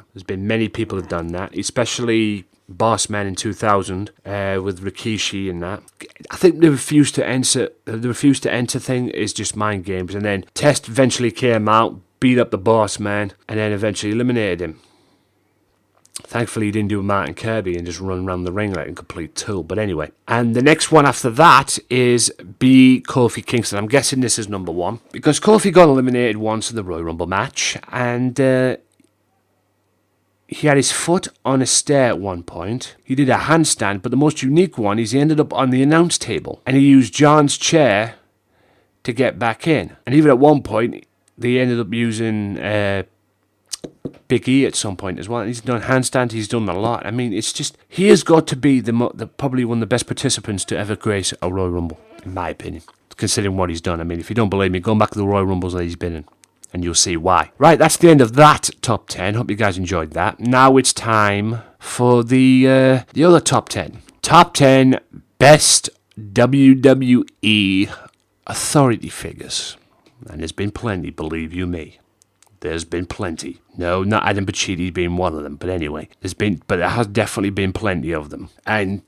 Especially Boss Man in 2000 with Rikishi and that. I think the refuse to enter thing is just mind games. And then Test eventually came out, beat up the Boss Man, and then eventually eliminated him. Thankfully, he didn't do a Martin Kirby and just run around the ring like a complete tool. But anyway. And the next one after that is Kofi Kingston. I'm guessing this is number 1. Because Kofi got eliminated once in the Royal Rumble match. And he had his foot on a stair at one point. He did a handstand. But the most unique one is he ended up on the announce table. And he used John's chair to get back in. And even at one point, they ended up using Big E at some point as well. And he's done handstand, he's done a lot. I mean, it's just, he has got to be probably one of the best participants to ever grace a Royal Rumble, in my opinion, considering what he's done. I mean, if you don't believe me, go back to the Royal Rumbles that he's been in, and you'll see why. Right, that's the end of that top 10. Hope you guys enjoyed that. Now it's time for the other top 10. Top 10 best WWE authority figures. And there's been plenty, believe you me. There's been plenty. No, not Adam Pacitti being one of them, but anyway, there has definitely been plenty of them. And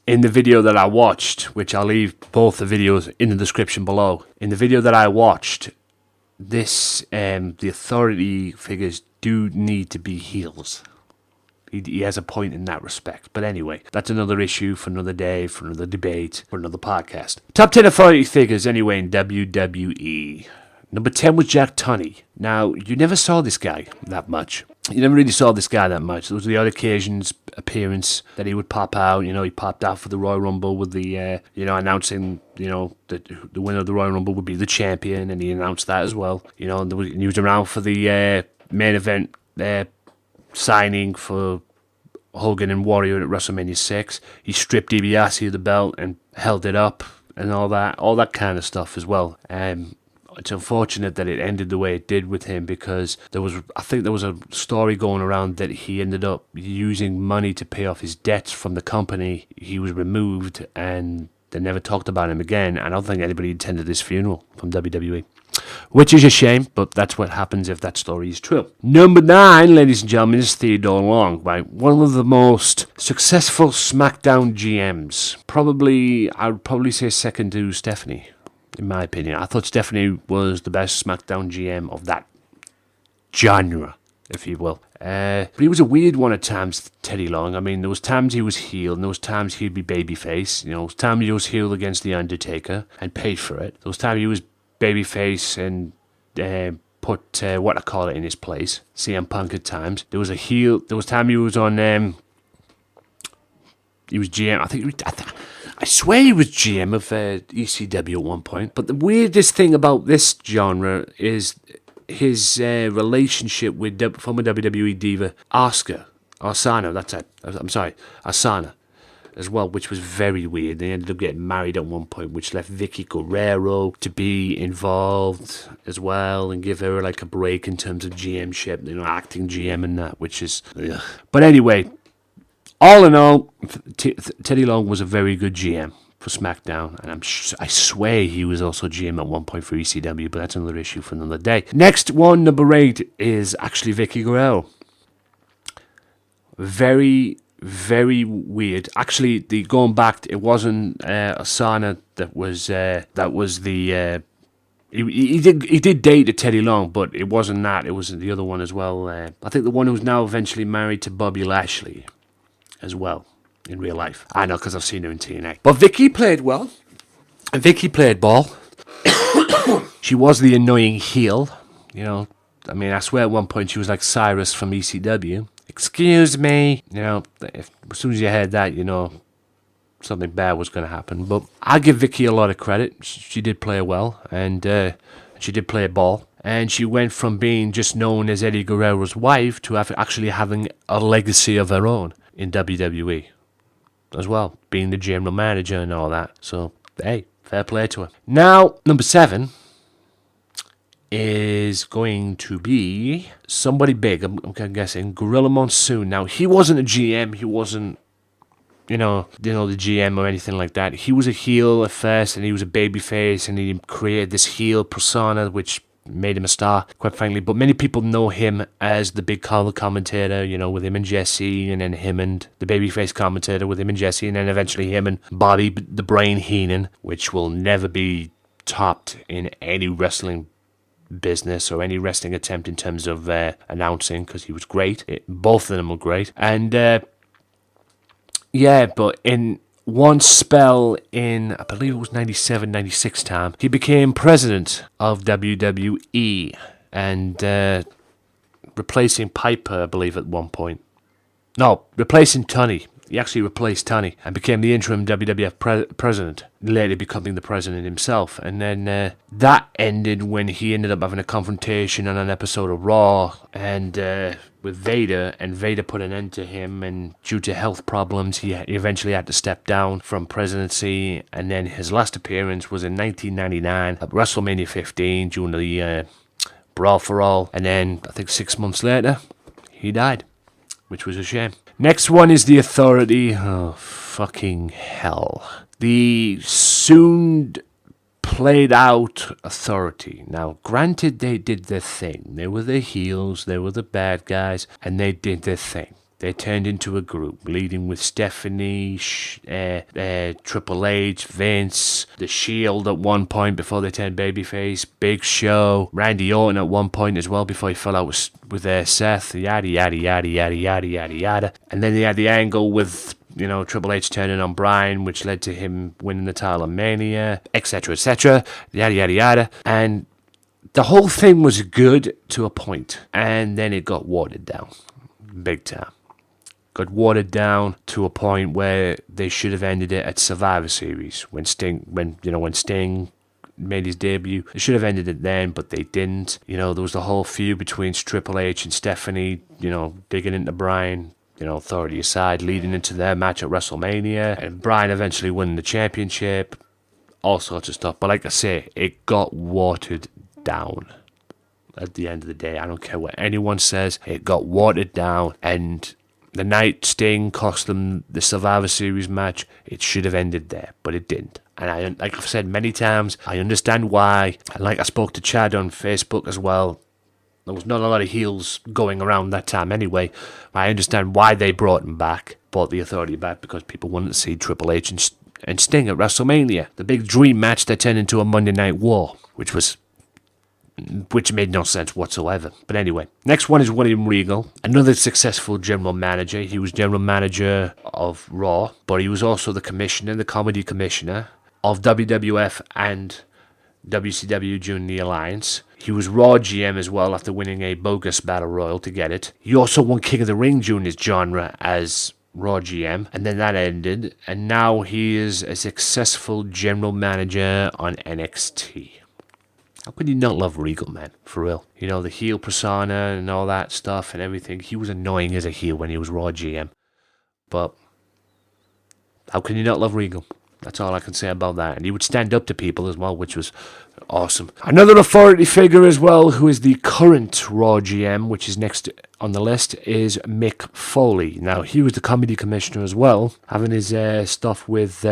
in the video that I watched, which I'll leave both the videos in the description below, in the video that I watched, the authority figures do need to be heels. He has a point in that respect. But anyway, that's another issue for another day, for another debate, for another podcast. Top 10 authority figures anyway in WWE. Number 10 was Jack Tunney. Now, you never saw this guy that much. You never really saw this guy that much. There was the odd occasions appearance that he would pop out. You know, he popped out for the Royal Rumble with the, announcing, that the winner of the Royal Rumble would be the champion, and he announced that as well. You know, and he was around for the main event signing for Hogan and Warrior at WrestleMania 6. He stripped DiBiase of the belt and held it up and all that kind of stuff as well. It's unfortunate that it ended the way it did with him, because I think there was a story going around that he ended up using money to pay off his debts from the company. He was removed and they never talked about him again. I don't think anybody attended his funeral from WWE, which is a shame, but that's what happens if that story is true. Number 9, ladies and gentlemen, is Theodore Long, right? One of the most successful SmackDown GMs. I would probably say second to Stephanie. In my opinion, I thought Stephanie was the best SmackDown GM of that genre. if you will. But he was a weird one at times, Teddy Long. I mean, there was times he was heel, and there was times he'd be babyface. You know, there was times he was heel against The Undertaker and paid for it. There was times he was babyface and put what I call it in his place. CM Punk at times. There was a heel. There was time he was on. He was GM. I swear he was GM of ECW at one point. But the weirdest thing about this genre is his relationship with former WWE diva Asana. Asana as well, which was very weird. They ended up getting married at one point, which left Vicky Guerrero to be involved as well and give her like a break in terms of GM-ship, you know, acting GM and that, which is... Ugh. But anyway, all in all, Teddy Long was a very good GM for SmackDown, and I swear he was also GM at one point for ECW, but that's another issue for another day. Next one, number 8, is actually Vicky Guerrero. Very, very weird. Actually, going back, it wasn't Asana that was the... He did date a Teddy Long, but it wasn't that. It was the other one as well. I think the one who's now eventually married to Bobby Lashley as well in real life. I know because I've seen her in TNA. But Vicky played well, and Vicky played ball. She was the annoying heel, you know. I mean, I swear at one point she was like Cyrus from ECW. Excuse me, you know. As soon as you heard that, you know something bad was going to happen. But I give Vicky a lot of credit. She did play well, and she did play ball. And she went from being just known as Eddie Guerrero's wife to actually having a legacy of her own in WWE as well, being the general manager and all that. So, hey, fair play to her. Now, number 7 is going to be somebody big, I'm guessing, Gorilla Monsoon. Now, he wasn't a GM, he wasn't, you know, the GM or anything like that. He was a heel at first, and he was a babyface, and he created this heel persona, which made him a star, quite frankly. But many people know him as the big color commentator, you know, with him and Jesse, and then him and the babyface commentator with him and Jesse, and then eventually him and Bobby the Brain Heenan, which will never be topped in any wrestling business or any wrestling attempt in terms of announcing, because he was great. Both of them were great. And yeah, but in one spell in, I believe it was 97, 96 time, he became president of WWE and replacing Piper, I believe, at one point. No, replacing Tunney. He actually replaced Tunney and became the interim WWF president, later becoming the president himself. And then that ended when he ended up having a confrontation on an episode of Raw and with Vader, and Vader put an end to him, and due to health problems, he eventually had to step down from presidency. And then his last appearance was in 1999 at WrestleMania 15 during the Brawl for All. And then, I think 6 months later, he died, which was a shame. Next one is The Authority. Oh, fucking hell. The soon played out Authority. Now, granted, they did their thing. They were the heels, they were the bad guys, and they did their thing. They turned into a group, leading with Stephanie, Triple H, Vince, The Shield at one point before they turned babyface, Big Show, Randy Orton at one point as well before he fell out with Seth, yada, yada, yada, yada, yada, yada, yada. And then they had the angle with, you know, Triple H turning on Bryan, which led to him winning the title of Mania, etc., yada, yada, yada. And the whole thing was good to a point, and then it got watered down, big time. Got watered down to a point where they should have ended it at Survivor Series when Sting made his debut. They should have ended it then, but they didn't. You know, there was the whole feud between Triple H and Stephanie, you know, digging into Bryan, you know, Authority aside, leading into their match at WrestleMania, and Bryan eventually winning the championship, all sorts of stuff. But like I say, it got watered down. At the end of the day, I don't care what anyone says, it got watered down, and the night Sting cost them the Survivor Series match, it should have ended there, but it didn't. And like I've said many times, I understand why. And like I spoke to Chad on Facebook as well, there was not a lot of heels going around that time anyway. I understand why they brought the Authority back, because people wanted to see Triple H and Sting at WrestleMania. The big dream match that turned into a Monday Night War, which was which made no sense whatsoever. But anyway, next one is William Regal, another successful general manager. He was general manager of Raw, but he was also the commissioner, the comedy commissioner of WWF and WCW during the Alliance. He was Raw GM as well after winning a bogus Battle Royal to get it. He also won King of the Ring during his genre as Raw GM, and then that ended, and now he is a successful general manager on NXT. How could you not love Regal, man? For real. You know, the heel persona and all that stuff and everything. He was annoying as a heel when he was Raw GM. But how can you not love Regal? That's all I can say about that. And he would stand up to people as well, which was awesome. Another authority figure as well, who is the current Raw GM, which is next on the list, is Mick Foley. Now, he was the comedy commissioner as well, having his stuff with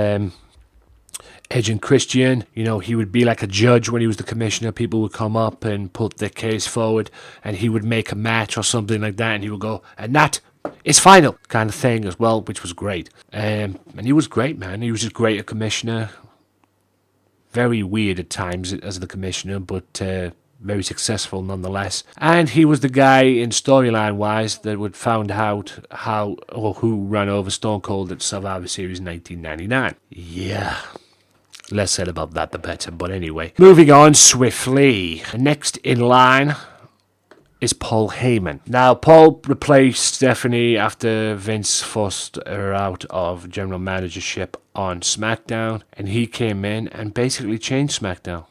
Edge and Christian. You know, he would be like a judge when he was the commissioner. People would come up and put their case forward, and he would make a match or something like that, and he would go, and that is final, kind of thing as well, which was great. And he was great, man. He was just great a commissioner. Very weird at times as the commissioner, but very successful nonetheless. And he was the guy in storyline-wise that would found out how or who ran over Stone Cold at Survivor Series 1999. Yeah. Less said about that, the better. But anyway, moving on swiftly. Next in line is Paul Heyman. Now, Paul replaced Stephanie after Vince forced her out of general managership on SmackDown, and he came in and basically changed SmackDown.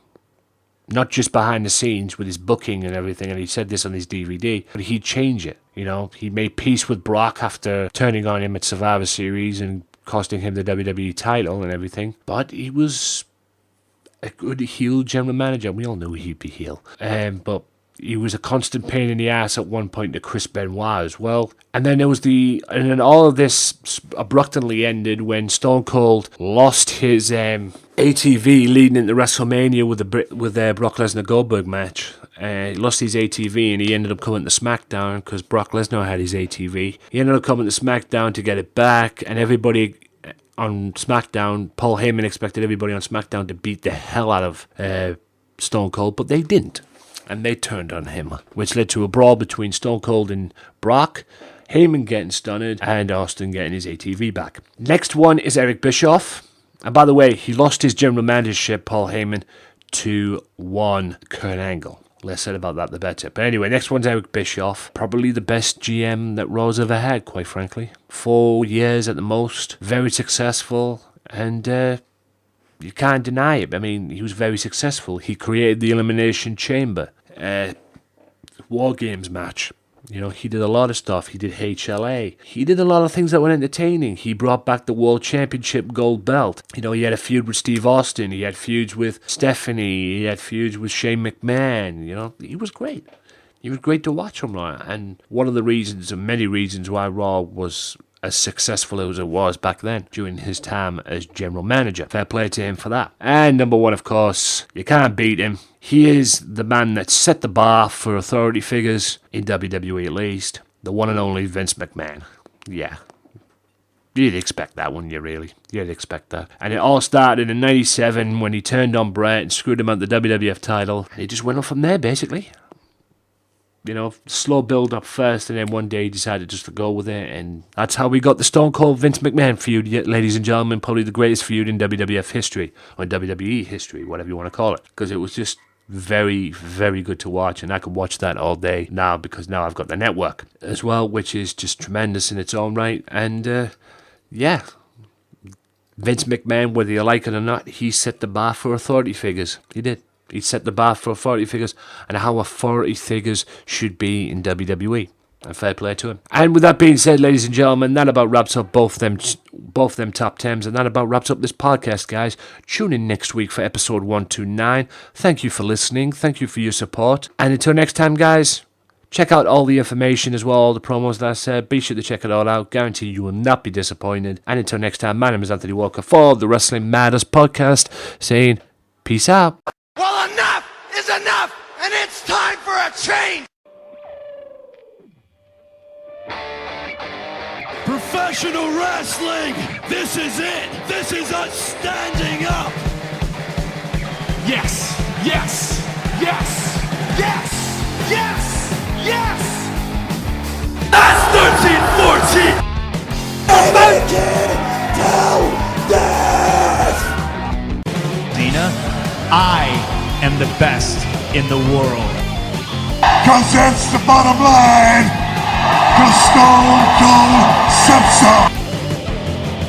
Not just behind the scenes with his booking and everything, and he said this on his DVD, but he'd change it. You know, he made peace with Brock after turning on him at Survivor Series and costing him the WWE title and everything. But he was a good heel general manager. We all knew he'd be heel. But he was a constant pain in the ass at one point to Chris Benoit as well. And then then all of this abruptly ended when Stone Cold lost his ATV leading into WrestleMania with the Brock Lesnar Goldberg match. He lost his ATV and he ended up coming to SmackDown because Brock Lesnar had his ATV. He ended up coming to SmackDown to get it back, and everybody on SmackDown, Paul Heyman expected everybody on SmackDown to beat the hell out of Stone Cold, but they didn't. And they turned on him, which led to a brawl between Stone Cold and Brock, Heyman getting stunned, and Austin getting his ATV back. Next one is Eric Bischoff. And by the way, he lost his general managership, Paul Heyman, to one Kurt Angle. Less said about that, the better. But anyway, next one's Eric Bischoff. Probably the best GM that Raw's ever had, quite frankly. 4 years at the most. Very successful. And you can't deny it. I mean, he was very successful. He created the Elimination Chamber. War Games match. You know, he did a lot of stuff. He did HLA. He did a lot of things that were entertaining. He brought back the World Championship gold belt. You know, he had a feud with Steve Austin. He had feuds with Stephanie. He had feuds with Shane McMahon. You know, he was great. He was great to watch on Raw. And one of the reasons, and many reasons, why Raw was as successful as it was back then during his time as general manager. Fair play to him for that. And number one, of course, you can't beat him. He is the man that set the bar for authority figures, in WWE at least. The one and only Vince McMahon. Yeah. You'd expect that, wouldn't you, really? You'd expect that. And it all started in 97 when he turned on Bret and screwed him out the WWF title. And he just went on from there, basically. You know, slow build up first, and then one day he decided just to go with it, and that's how we got the Stone Cold Vince McMahon feud, ladies and gentlemen, probably the greatest feud in WWF history, or WWE history, whatever you want to call it, because it was just very, very good to watch, and I can watch that all day now, because now I've got the network as well, which is just tremendous in its own right, and yeah, Vince McMahon, whether you like it or not, he set the bar for authority figures. He did. He set the bar for authority figures and how authority figures should be in WWE. And fair play to him. And with that being said, ladies and gentlemen, that about wraps up both them top 10s, and that about wraps up this podcast, guys. Tune in next week for episode 129. Thank you for listening. Thank you for your support. And until next time, guys, check out all the information as well, all the promos that I said. Be sure to check it all out. Guarantee you will not be disappointed. And until next time, my name is Anthony Walker for the Wrestling Matters Podcast, saying peace out. Well, enough is enough, and it's time for a change! Professional wrestling! This is it! This is us standing up! Yes! Yes! Yes! I'm the best in the world. Cause that's the bottom line. Cause Stone Cold said so.